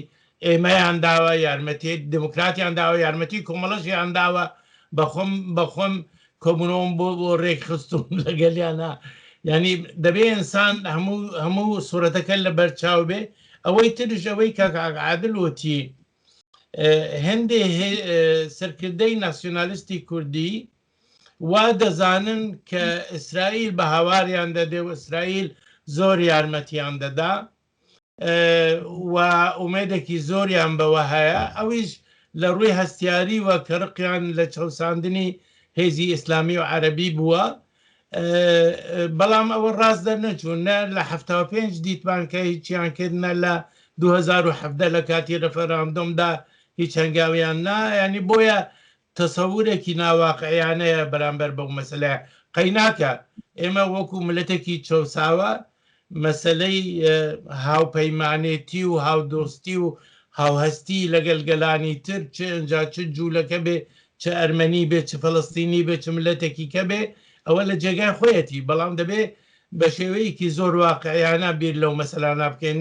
ئێمەیان داوە یارمەتی دموکراتیان داوە یارمەتی کۆمەڵەشیان داوە بەخۆم کۆمونۆم بۆ ڕێک خستوم لەگەلیانە ینی دەبێ ئینسان هەموو سوورەتەکە لە بەرچاو بێ ئەوەی ترش ئەوەی کە عادل وتی هەندێ سەرکردەی ناسیۆنالیستی کوردی وا دەزانن کە ئیسرائیل بە هاواریان دەدێ و ئیسرائیل زۆر یارمەتیان دەدا و ئومێدێکی زۆریان بەوە هەیە ئەویش لە ڕووی هەستیاری و کەرقیان لە چەساندنی هێزی ئیسلامی و عەرەبی بووە بەڵام ئەوە ڕاست دەرنەچوونە لە 75 دیتبانکە هیچیان کردنە لە 2017 لە کاتی رەفەراندۆمدا هیچ هەنگاویان نا ینی بۆیە تەسەورێکی ناواقعیانەیە بەرامبەر بەو مەسەلەیە قەیناکە ئێمە وەکو ملەتێکی چەساوە مەسلەی هاوپەیمانێتی و هاودۆستی و هاوهەستی لەگەڵ گەلانی تر چ ئەنجا چ جوولەکە بێ چ ئەرمەنی بێ چ فەڵەستینی بێ چ ملەتێکی کە بێ ئەوە لە جێگای خۆیەتی بەڵام دەبێ بە شێوەیەکی زۆر واقعیانە بیر لەو مەسەلانە بکەین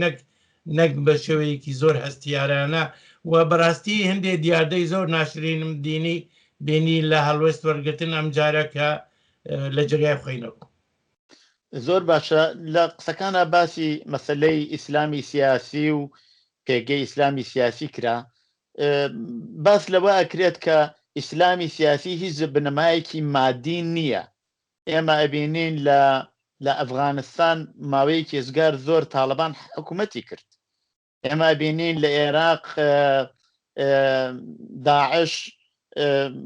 نەک بە شێوەیەکی زۆر هەستیارانە و بەڕاستی هەندێک دیاردەی زۆر ناشرینم دینی بینی لە هەڵوێست وەرگتن ئەم جارەکە لە جێگای خۆینەوە زۆر باشە لە قسەکانە باسی مەسلەی ئیسلامی سیاسی و پێگەی ئیسلامی سیاسی کرا باس لەوە ئەکرێت کە ئیسلامی سیاسی هیچ بنەمایەکی مادی نییە ئێمە ئەبینین لە ئەفغانستان ماوەیەکی ێزگار زۆر تاالبان حکوومەتی کرد ئێمە بینین لە عێراق داعش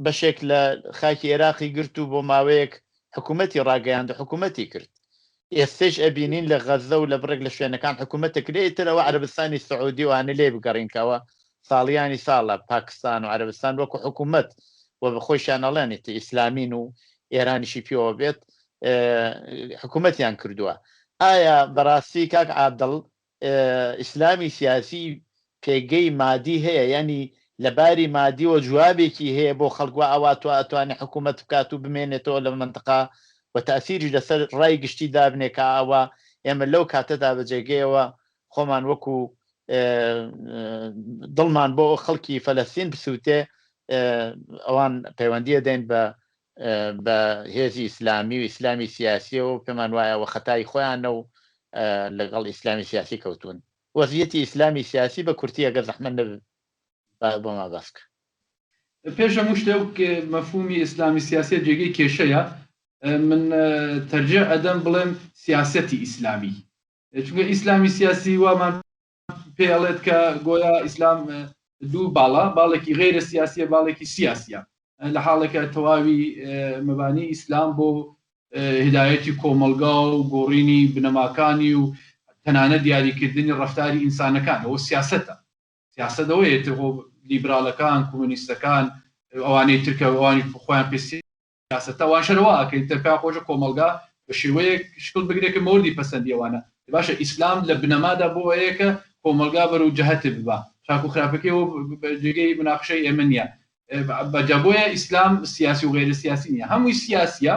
بەشێک لە خاکی عێراقی گرت و بۆ ماوەیەک حکوومەتی ڕاگەیاند حکوومەتی کرد ئێستش ئەبینین لە غەزە و لە بڕێک لە شوێنەکان حکوومەتەکرێتەوە عەرەبستانی سعودی وانە لێ بگەڕینکەوە ساڵیانی ساڵە پاکستان و عەرەبستان وەکو حکوومەت و بەخۆیشان ئەڵێنێت ئیسلامین و ئێرانیشی پێوە بێت حکوومەتیان کردووە ئایا بەڕاستی کاک عابدڵ ئیسلامی سیاسی پێگەی مادی هەیە ینی لەباری مادی و جوابێکی هەیە بۆ خەڵکوە ئەوە ئەتوانێت حکوومەت بکات و بمێنێتەوە لە منطقە و تەسیری لەسەر ڕای گشتی دابنێکە ئەوە ئێمە لەو کاتەدا بەجێگەیەوە خۆمان وەکو دڵمان بۆ خەڵکی فەلەستین بسووتێ ئەوان پەیوەندیە دێن بە هێزی ئیسلامی و ئیسلامی سیاسی و پێمان وایەوە خەتای خۆیانە و لەگەڵ ئیسلامی سیاسی کەوتون وەزیەتی ئیسلامی سیاسی بە کورتی ئەگەر زەحمەت بۆ ما باسکە پێش هەموو شتێک مەفهومی ئیسلامی سیاسی جێگەی کێشەیە من تەرجیح ئەدەم بڵێم سیاسەتی ئیسلامی چونکە ئیسلامی سیاسی وامان پێڵێت کە گۆیا ئیسلام دوو باڵێکی غیرە سیاسیە باڵێکی سیاسیە لە حاڵێکە تەواوی مەبانی ئیسلام بۆ هدایەتی کۆمەلگا و گۆڕینی بنەماکانی و تەنانە دیاریکردنی ڕەفتاری ئینسانەکان ئەوە سیاسەتە سیاسەتەوەیەت لیبرالەکان کۆمونیستەکان ئەوانەی ترکە ئەوانی خۆیان پێ سیاسەتە وان شەرەوەکەین تەپیا خۆشە کۆمەلگا بە شێوەیە شکل بگرێکە مۆردی پەسەندیەوانە باشە ئیسلام لە بنەمادا بۆ ئەیەکە کۆمەلگا بەرەو جەهەتێ ببا چاک و خراپەکەی جێگەی مناقشەی ئێمە نییە بەجابۆیە ئیسلام سیاسی و غێرە سیاسی نییە هەمووی سیاسیە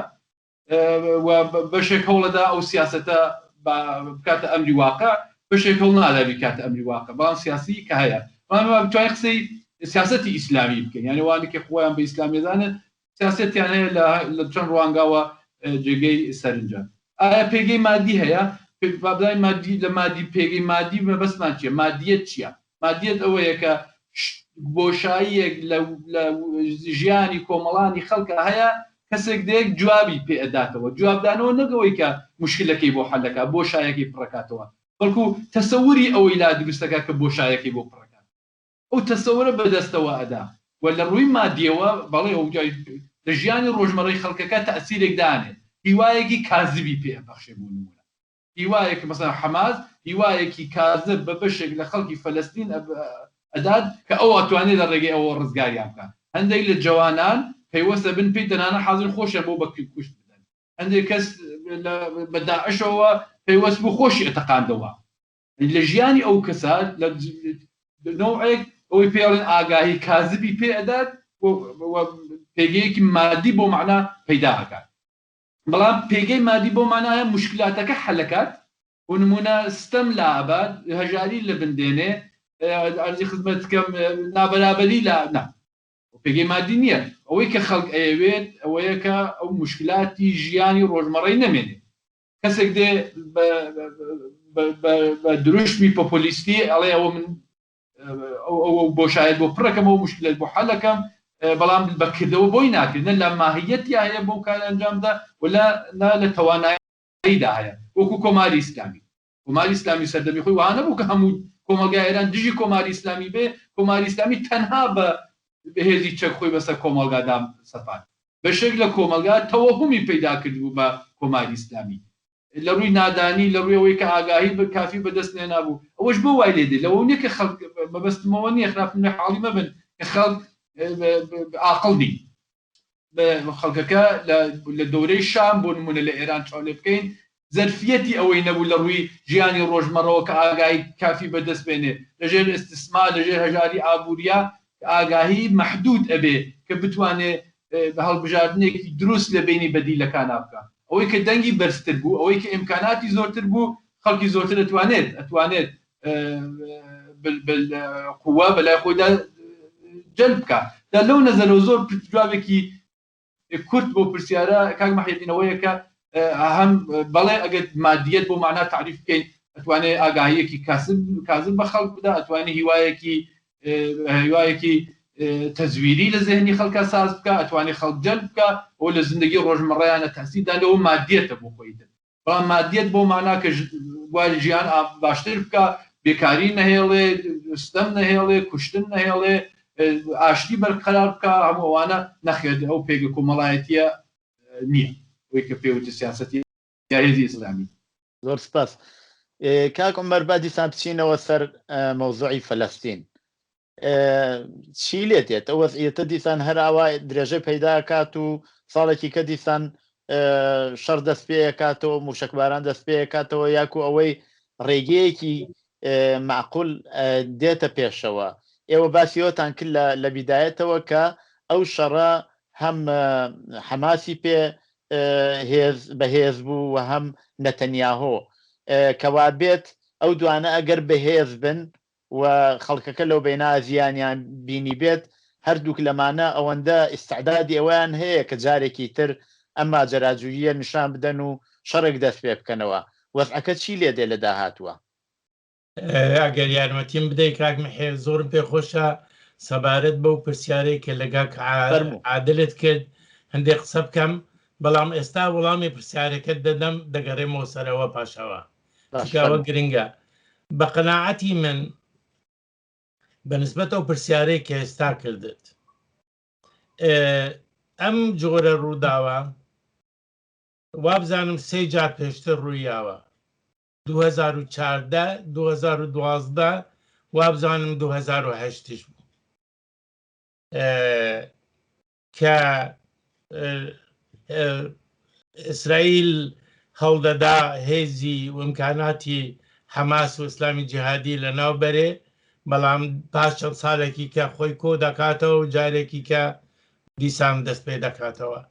بەشێک هەوڵەدا ئەو سیاسەتە بکاتە ئەمری واقع بەشێک هەوڵ نادا بکاتە ئەمری واقع بەڵام سیاسی کە هەیە بتوانین قسەی سیاسەتی ئیسلامی بکەین یعنی وانێکی خۆیان بە ئیسلامیزانە سیاسەتیان هەیە لە چەند ڕوانگاوە جێگەی سەرنجە ئایا پێگەی مادی هەیە بابدای مادی لە مادی پێگەی مادی مەبەستمان چییە مادیەت چییە مادیەت ئەوەیە کە بۆشاییەک لە ژیانی کۆمەڵانی خەڵکە هەیە کەسێک دێک جوابی پێداتەوە جوابدانەوە نەگەوەی کە مشکلەکەی بۆ حەلەکە بۆشایەکی پڕکاتەوە بەڵکو تەسەوری ئەوەی لا دروستەکە کە بۆشایەکی بۆ پڕکات ئەو تەسەورە بەدەستەوە ئەدا و لە ڕووی مادیەوە بەڵێ ئەو لە ژیانی ڕۆژمەڕەی خەڵکەکە تەسیرێک دانێت هیوایەکی کازبی پێبەخشێ بوو نمونە هیوایەک مثلا حەماس هیوایەکی کازب بە بەشێک لە خەڵکی فەلەستین ئەداد کە ئەو ئەتوانێت لە ڕێگەی ئەوە ڕزگاریان بکات هەندێک لە جوانان پەیوەستە بن پێی تەنانە حاضر خۆشە بۆ بەکی کوشت بدەن هەندێک کەس بە داعشەوە پەیوەست بوو خۆشی ئەتەقاندەوە لە ژیانی ئەو کەسە لە نوعێک ئەوەی پێڵێن ئاگاهی کازبی پێ ئەدات پێگەیەکی مادی بۆ معنا پەیدا ئەکات بەڵام پێگەی مادی بۆ مانایە مشکلاتەکە حەلەکات و نمونە ستەم لە ئاباد هەژاری لە بندێنێ ئەرزی خزمەت بکەم نابەرابەری لا نا پێگەی مادی نییە ئەوەی کە خەڵک ئەوێت ئەوەیە کە ئەو مشکلاتی ژیانی ڕۆژمەڕەی نەمێنێت کەسێک دێ بە دروشمی پۆپۆلیستی ئەڵێ ئەوە من ئەو بۆ شاید بۆ پڕەکەمەوە مشکلت بۆ حەلەکەم بەڵام بەکردەوە بۆی ناکردن لە ماهیەتی هەیە بۆ کار ئەنجامدا ولا لە تواناییدا هەیە وەکو کۆماری ئیسلامی کۆماری ئیسلامی سەردەمی خۆی وانە بوو کە هەموو کۆمەلگای ئێران دژی کۆماری ئیسلامی بێ کۆماری ئیسلامی تەنها بە هێزی چەک خۆی بەسەر کۆمەلگادا سەپان بەشێک لە کۆمەلگا تەوەهومی پەیدا کردبوو بە کۆماری ئیسلامی لە ڕووی نادانی لە ڕووی ئەوەی کە ئاگاهی بە کافی بەدەست نێنابوو ئەوەش بۆ وای لێدێ لەوە نییە کە خەڵک مەبەستمەوە نییە خراپم لە حاڵی مەبن کە خەڵک عاقڵ نین خەڵکەکە لە دەورەی شام بۆ نمونە لە ئێران چاڵێ بکەین زەرفیەتی ئەوەی نەبوو لە ڕووی ژیانی ڕۆژمەڕەوە کە ئاگاهی کافی بەدەست بێنێ لەژێر ئستسما لەژێر هەژاری ئابووریا ئاگاهی مەحدود ئەبێ کە بتوانێ هەڵبژاردنێکی دروست لە بینی بەدیلەکان بکە ئەوەی کە دەنگی بەرزتر بوو ئەوەی کە ئیمکاناتی زۆرتر بوو خەڵکی زۆرتر ئەتوانێت قووە بەلای خۆیدا جەلب بکە دا لەو نەزەرەوە زۆر جوابێکی کورت بۆ پرسیارە کاک مەحیدینەوەیە کە هەم بەڵێ ئەگەر مادیەت بۆ معنا تعریف بکەین ئەتوانێت ئاگاهیەکی کازم بە خەڵک بدا ئەتوانێت هیوایەکی تەزویری لە ذهنی خەڵکە ساز بکە ئەتوانێت خەڵک جەلب بکە ئەو لە زندگی ڕۆژمەڕەیانە تەسیدا لەوە مادیەتە بۆ خۆیتر بەڵام مادیەت بۆ معنا کە گواری ژیان باشتر بکە بێکاری نەهێڵێ ستەم نەهێڵێ کوشتن نەهێڵێ ئاشتی بەرقەرار بکە هەموو ئەوانە نەخێت ئەو پێگە کۆمەڵایەتیە نییە وەی کە پێوتە سیاسەتی یا هێزی ئیسلامی زۆر سپاس کاک عومەر با دیسان بچینەوە سەر مەوزوعی فەلەستین چی لێ دێت ئەو وەزعیەتە دیسان هەراوا درێژە پەیدا کات و ساڵێکی کە دیسان شەڕ دەست پێ کاتەوە موشکباران دەست پێ کاتەوە یاکو ئەوەی ڕێگەیەکی معقول دێتە پێشەوە ئێوە باسیەوەتان کرد لە بیدایەتەوە کە ئەو شەڕە هەم حەماسی پێ بەهێز بوو و هەم نەتەنیاهۆ کەوا بێت ئەو دوانە ئەگەر بەهێز بن و خەڵکەکە لەو بەینا زیانیان بینی بێت هەردووک لەمانە ئەوەندە ئیستعدادی ئەویان هەیە کە جارێکی تر ئەم ماجەراجوویە نیشان بدەن و شەڕێک دەست پێ بکەنەوە وەزعەکە چی لێ دێ لە داهاتووە ئەگەر یارمەتیم بدەیت کاک مەحێ زۆرم پێخۆشە سەبارەت بەو پرسیارەی کە لەگاک عادلت کرد هەندێک قسە بکەم بەڵام ئێستا وەڵامی پرسیارەکەت دەدەم دەگەڕێمەوە سەرەوە پاشەوە تکاوە گرنگە بە قەناعەتی من بەنسبەت ئەو پرسیارەی کە ئێستا کردت ئەم جۆرە ڕووداوە وابزانم سێ جار پێشتر ڕوویاوە 2014 2012 وابزانم 2008 بوو کە ئیسرائیل هەڵدەدا هێزی و ئیمکاناتی حەماس و ئیسلامی جیهادی لەناو بەرێ بەڵام پاش چەند ساڵێکی کە خۆی کۆ دەکاتەوە و جارێکی کە دیسان دەست پێ دەکاتەوە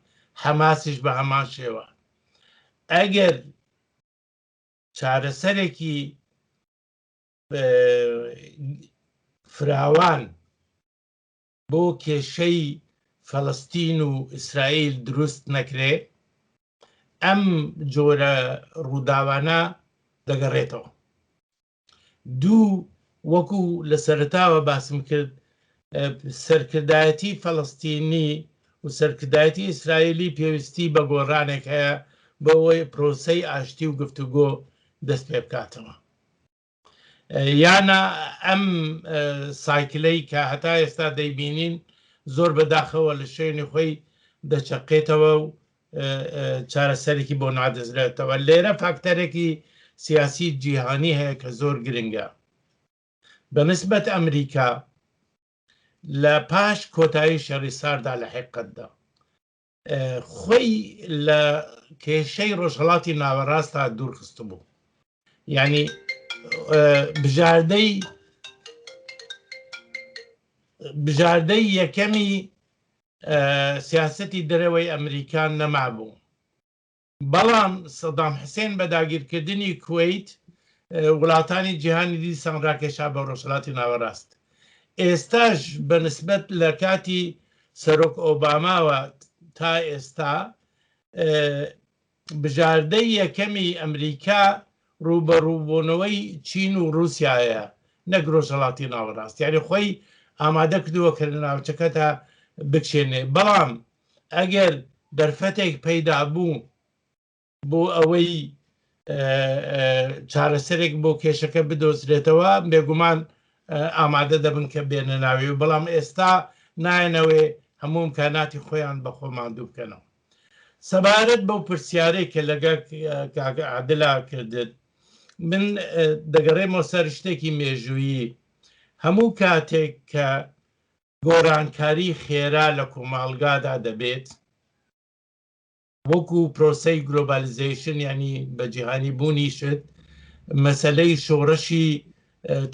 حەماسیش بە هەمان شێوە ئەگەر چارەسەرێکی فراوان بۆ کێشەی فەڵەستین و ئیسرائیل دروست نەکرێ ئەم جۆرە ڕووداوانە دەگەڕێتەوە دوو وەکو لە سەرەتاوە باسم کرد سەرکردایەتی فەڵەستینی و سەرکردایەتی ئیسرائیلی پێویستی بە گۆڕانێک هەیە بەوەی پرۆسەی ئاشتی و گفتوگۆ دەست پێ بکاتەوە یانە ئەم سایکلەی کە هەتا ئێستا دەیبینین زۆر بەداخەوە لە شوێنی خۆی دەچەقێتەوە و چارەسەرێکی بۆ نادەزرێتەوە لێرە فاکتەرێکی سیاسی جیهانی هەیە کە زۆر گرنگە بەنسبەت ئەمریکا لە پاش کۆتایی شەڕی ساردا لە حقیقەتدا خۆی لە کێشەی ڕۆژهەڵاتی ناوەڕاستە دوورخست بوو یعنی بژاردەی یەکەمی سیاسەتی دەرەوەی ئەمریکان نەمابوو بەڵام سەدام حوسێن بە داگیرکردنی کوێیت وڵاتانی جیهانی دیسان ڕاکێشا بە ڕۆژهەڵاتی ناوەڕاست ئێستاش بەنسبەت لە کاتی سەرۆک ئۆباماوە تا ئێستا بژاردەی یەکەمی ئەمریکا ڕوبەڕووبوونەوەی چین و رووسایە نەک ڕۆژهەڵاتی ناوەڕاست یعنی خۆی ئامادە کردووە کە لە ناوچەکەتە بکشێنێ بەڵام ئەگەر دەرفەتێک پەیدا بوو بۆ ئەوەی چارەسەرێک بۆ کێشەکە بدۆزرێتەوە بێگومان ئامادە دەبن کە بێنە ناوی و بەڵام ئێستا نایەنەوەی هەموو ئیمکاناتی خۆیان بە خۆماندوو بکەنەوە سەبارەت بەو پرسیارەی کە لەگە عادلا کردت من دەگەڕێمەوە سەر شتێکی مێژوویی هەموو کاتێک کە گۆڕانکاری خێرا لە کۆمەڵگادا دەبێت وەکو پرۆسەی گلۆبالیزیشن ینی بەجیهانی بوونی شت مەسەلەی شۆڕشی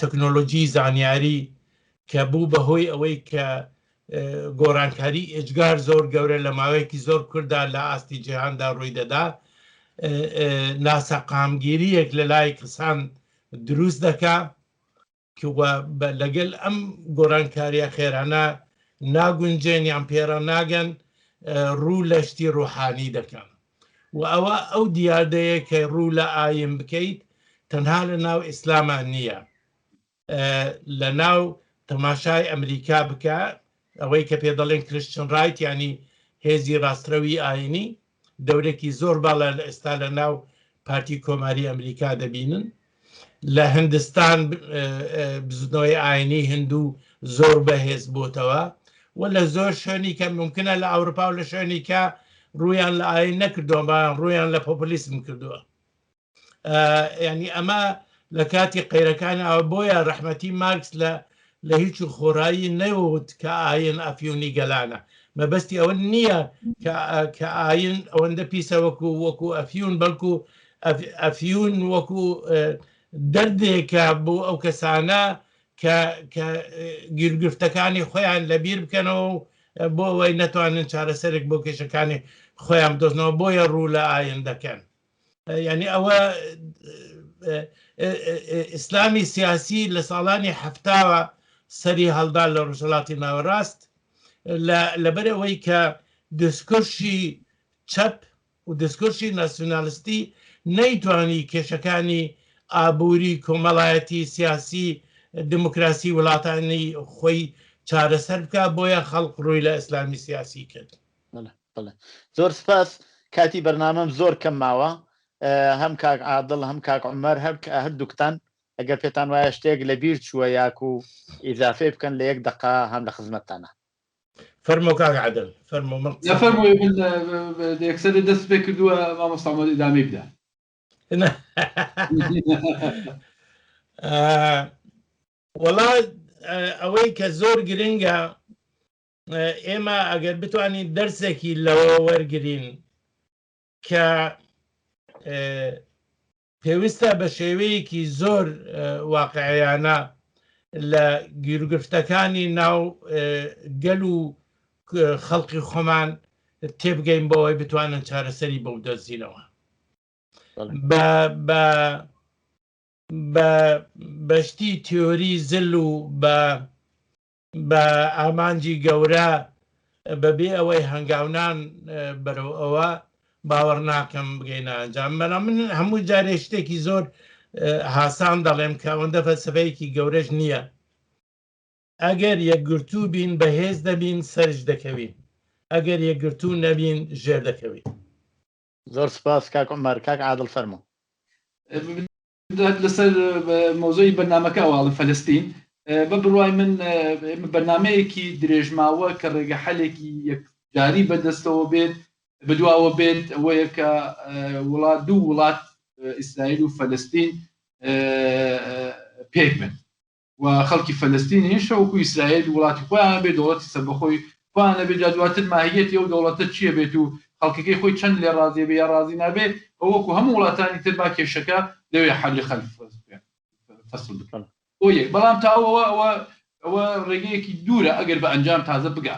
تەکنۆلۆژی زانیاری کە بوو بەهۆی ئەوەی کە گۆڕانکاری ئێجگار زۆر گەورە لە ماوەیەکی زۆر کووردا لە ئاستی جیهاندا ڕووی دەدا ناسەقامگیریەک لە لای کەسان دروست دەکا لەگەل ئەم گۆڕانکاریە خێرانە ناگونجێن یان پێرە ناگەن ڕوو لە شتی ڕوحانی دەکەن و ئەوە ئەو دیاردەیە کە ڕوو لە ئایم بکەیت تەنها لە ناو ئیسلامان نییە لە ناو تەماشای ئەمریکا بکە ئەوەی کە پێ دەڵێن کریستچن ڕایت ینی هێزی ڕاسترەوی ئاینی دەورێکی زۆر باڵە لە ئێستا لە ناو پارتی کۆماری ئەمریکا دەبینن لە هندستان بزنەوەی ئاینی هندوو زۆر بەهێز بۆتەوە و لە زۆر شوێنی کە ممکنە لە ئەوروپا و لە شوێنی کە ڕوویان لە ئاین نەکردووە بەیان ڕوویان لە پۆپولیسم کردووە ینی ئەمە لە کاتی قەیرەکانی ئەوە بۆیە ڕەحمەتی مارکس لە هیچ خۆڕایی نەوت کە ئاین ئەفیونی گەلانە مەبەستی ئەوە نییە کە ئاین ئەوەندە پیسە وەکو ئەفیون بەڵکو ئەفیون وەکو دەردێکە بۆ ئەو کەسانە کە گیرگرفتەکانی خۆیان لەبیر بکەنەوە بۆ ئەوەی نەتوانن چارەسەرێک بۆ کێشەکانی خۆیان بدۆزنەوە بۆیە ڕوو لە ئاین دەکەن یعنی ئەوە ئیسلامی سیاسی لە ساڵانی هەفتاوە سەری هەڵدا لە ڕۆژهەڵاتی ناوەڕاست لەبەرەوەی کە دیسکورسی چەپ و دیسکورسی ناسیۆنالیستی نەیتوانی کێشەکانی ئابووری کۆمەڵایەتی سیاسی دموکراسی وڵاتانی خۆی چارەسەر بکە بۆیە خەڵق ڕووی لە ئیسلامی سیاسی کرد زۆر سپاس کاتی بەرنامەم زۆر کەم ماوە هەم کاک عادڵ هەم کاک عومەر هەردووکتان ئەگەر پێتان وایە شتێک لە بیر چووە یاک و ئیزافێ بکەن لە 1 دقە هەم لە خزمەتتانە فەرمۆ کاک عادڵ فەرمۆ یەکسەر دەست پێ کردووە مامۆستامەد ئیدامی بدا وەڵا ئەوەی کە زۆر گرنگە ئێمە ئەگەر بتوانین دەرسێکی لەوە وەرگرین کە پێویستە بە شێوەیەکی زۆر واقعیانە لە گیرگرفتەکانی ناو گەل و خەڵقی خۆمان تێبگەین بەوەی بتوانن چارەسەری بەو دەستینەوە بەشتی تیۆری زل و بە ئامانجی گەورە بەبێ ئەوەی هەنگاونان بەرەو ئەوە باوەڕ ناکەم بگەینە ئەنجام بەنا من هەموو جارێ شتێکی زۆر هاسان دەڵێم کە ئەوەندە فەلسفەیەکی گەورەش نییە ئەگەر یەکگرتوو بین بەهێز دەبین سەرش دەکەوین ئەگەر یەکگرتوو نەبین ژێر دەکەوین زۆر سپاس کاک عومەر کاک عادڵ فەرموو لەسەر مۆزۆی بەرنامەکە ئەواڵە فەلەستین بە بڕوای من بەرنمەیەکی درێژماوە کە ڕێگە حەلێکی یەکجاری بەدەستەوە بێت بدواوە بێت ئەوەیە کە دوو وڵات ئیسرائیل و فەلەستین پێک بن و خەڵکی فەلەستینی شەوەکو ئیسرائیل وڵاتی خۆیان بێت دەوڵەتی سەربەخۆی خۆیانە بێت جادواتر ماهیەتی ئەو دەوڵەتە چییە بێت و خەڵکەکەی خۆی چەند لێ ڕازیە بێ یا ڕازی نابێت ئەوەکو هەموو وڵاتانی تر با کێشەکە لەوێ حەلی خەلف فەسڵ بکەن بەڵام تا ئەوە ڕێگەیەکی دوورە ئەگەر بە ئەنجام تازە بگا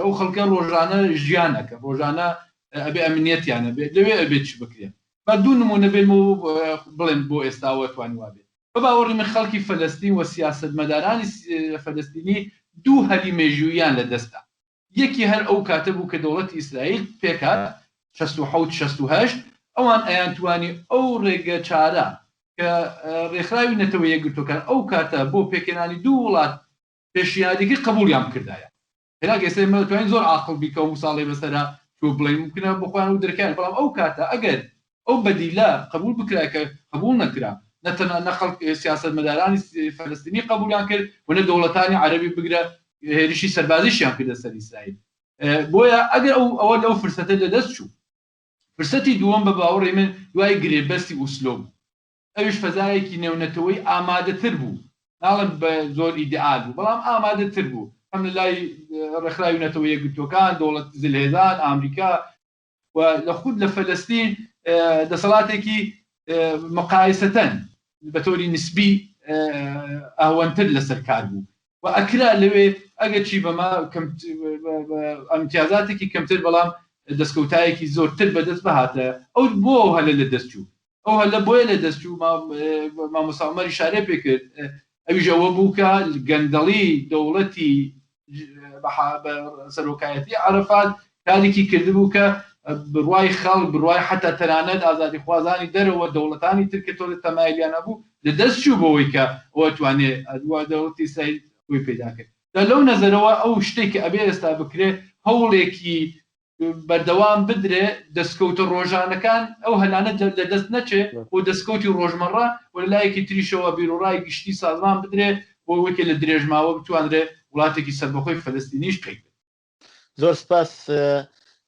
ئەو خەڵکە ڕۆژانە ژیانەکە ڕۆژانە ئەبێ ئەمنیەتیانە بێت لەوێ ئەبێت چ بکرێن با دوو نمونە بێن بڵێن بۆ ئێستاوە توانی وابێت بە باوەڕی من خەڵکی فەلەستین و سیاسەتمەدارانی فەلەستینی دوو هەلی مێژوویان لە دەستا یەکی هەر ئەو کاتە بوو کە دەوڵەتی ئیسرائیل پێکات 67 ئەوان ئەیان توانی ئەو ڕێگە چارە کە ڕێکخراوی نەتەوە یەکگرتوەکان ئەو کاتە بۆ پێکێنانی دوو وڵات پێشیادێکی قبولیان کردایە هێنا ئێستا دەتوانین زۆر عاقڵ بیکەوە و ساڵێ بەسەرا تۆ بڵێن ممکنە بخوان و دەرکیان بەڵام ئەو کاتە ئەگەر ئەو بەدیلە قبول بکرا کە قبول نەکرا نەتەنها نەخەڵ سیاسەتمەدارانی فەلەستینی قبولیان کرد و نە دەوڵەتانی عەرەبی بگرە هێرشی سەربازیشیان کردە سەر ئیسرائیل بۆیە ئەگەر ئەوە لەو فرسەتە لەدەست چوو فرسەتی دووەم بە باوەڕی من دوای گرێبەستی ئوسلۆ بوو ئەوش فەزایەکی نێونەتەوەی ئامادەتر بوو ناڵم بە زۆر ئیدعال بوو بەڵام ئامادەتر بوو هەم لە لای ڕێکخراوی نەتەوە یەکگرتوەکان دەوڵەت زلهێزان ئامریکا و لە خود لە فەلەستین دەسەڵاتێکی مقایسەتەن بە تۆری نسبی ئەوەنتر لەسەر کار بوو و ئەکرا لەوێ ئەگەر چی بەما ئەمتیازاتێکی کەمتر بەڵام دەستکەوتایەکی زۆرتر بەدەست بەهاتە ئەو بۆ هەلە لە دەستچوو ئەو هەلە بۆیە لە دەستچوو مامۆستا عومەر ئیشارە پێ کرد ئەویش ئەوە بوو کە گەندەڵی دەوڵەتی سەرۆکایەتی عەرەفات کارێکی کردبوو کە بڕوای خەڵک بڕوای حتا تەنانەت ئازادی خوازانی دەرەوە دەوڵەتانی تر کە تۆ تەمایلیانە بوو لە دەست چوو بەوەی کە ئەوە توانێت دەوڵەتی ئیسرائیل خۆی پەیدا کرد لەو نەزەرەوە ئەو شتێک کە ئەبێ ئێستا بکرێ هەوڵێکی بەردەوام بدرێ دەستکەوتە ڕۆژانەکان ئەو هەلانەت لە دەست نەچێ بۆ دەستکەوتی ڕۆژمەڕە و لەلایەکی تریشەوە بیرۆڕای گشتی سازمان بدرێ بۆ وەکێ لە درێژماوە بتوانرێ وڵاتێکی سەربەخۆی فەلەستینیش پێ زۆر سپاس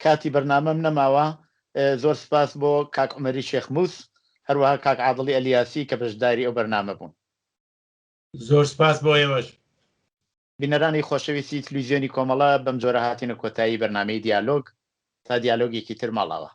کاتی بەرنامەم نەماوە زۆر سپاس بۆ کاک عومەری شێخموس هەروەها کاک عادڵی ئەلیاسی کە بەشداری ئەو بەرنامە بوون زۆر سپاس بۆ ئێوەش بینەرانی خۆشەویستی تلویزیۆنی کۆمەڵە بەم جۆرە هاتینە کۆتایی بەرنامەی دیالۆگ تا دیالۆگێکی تر ماڵاوە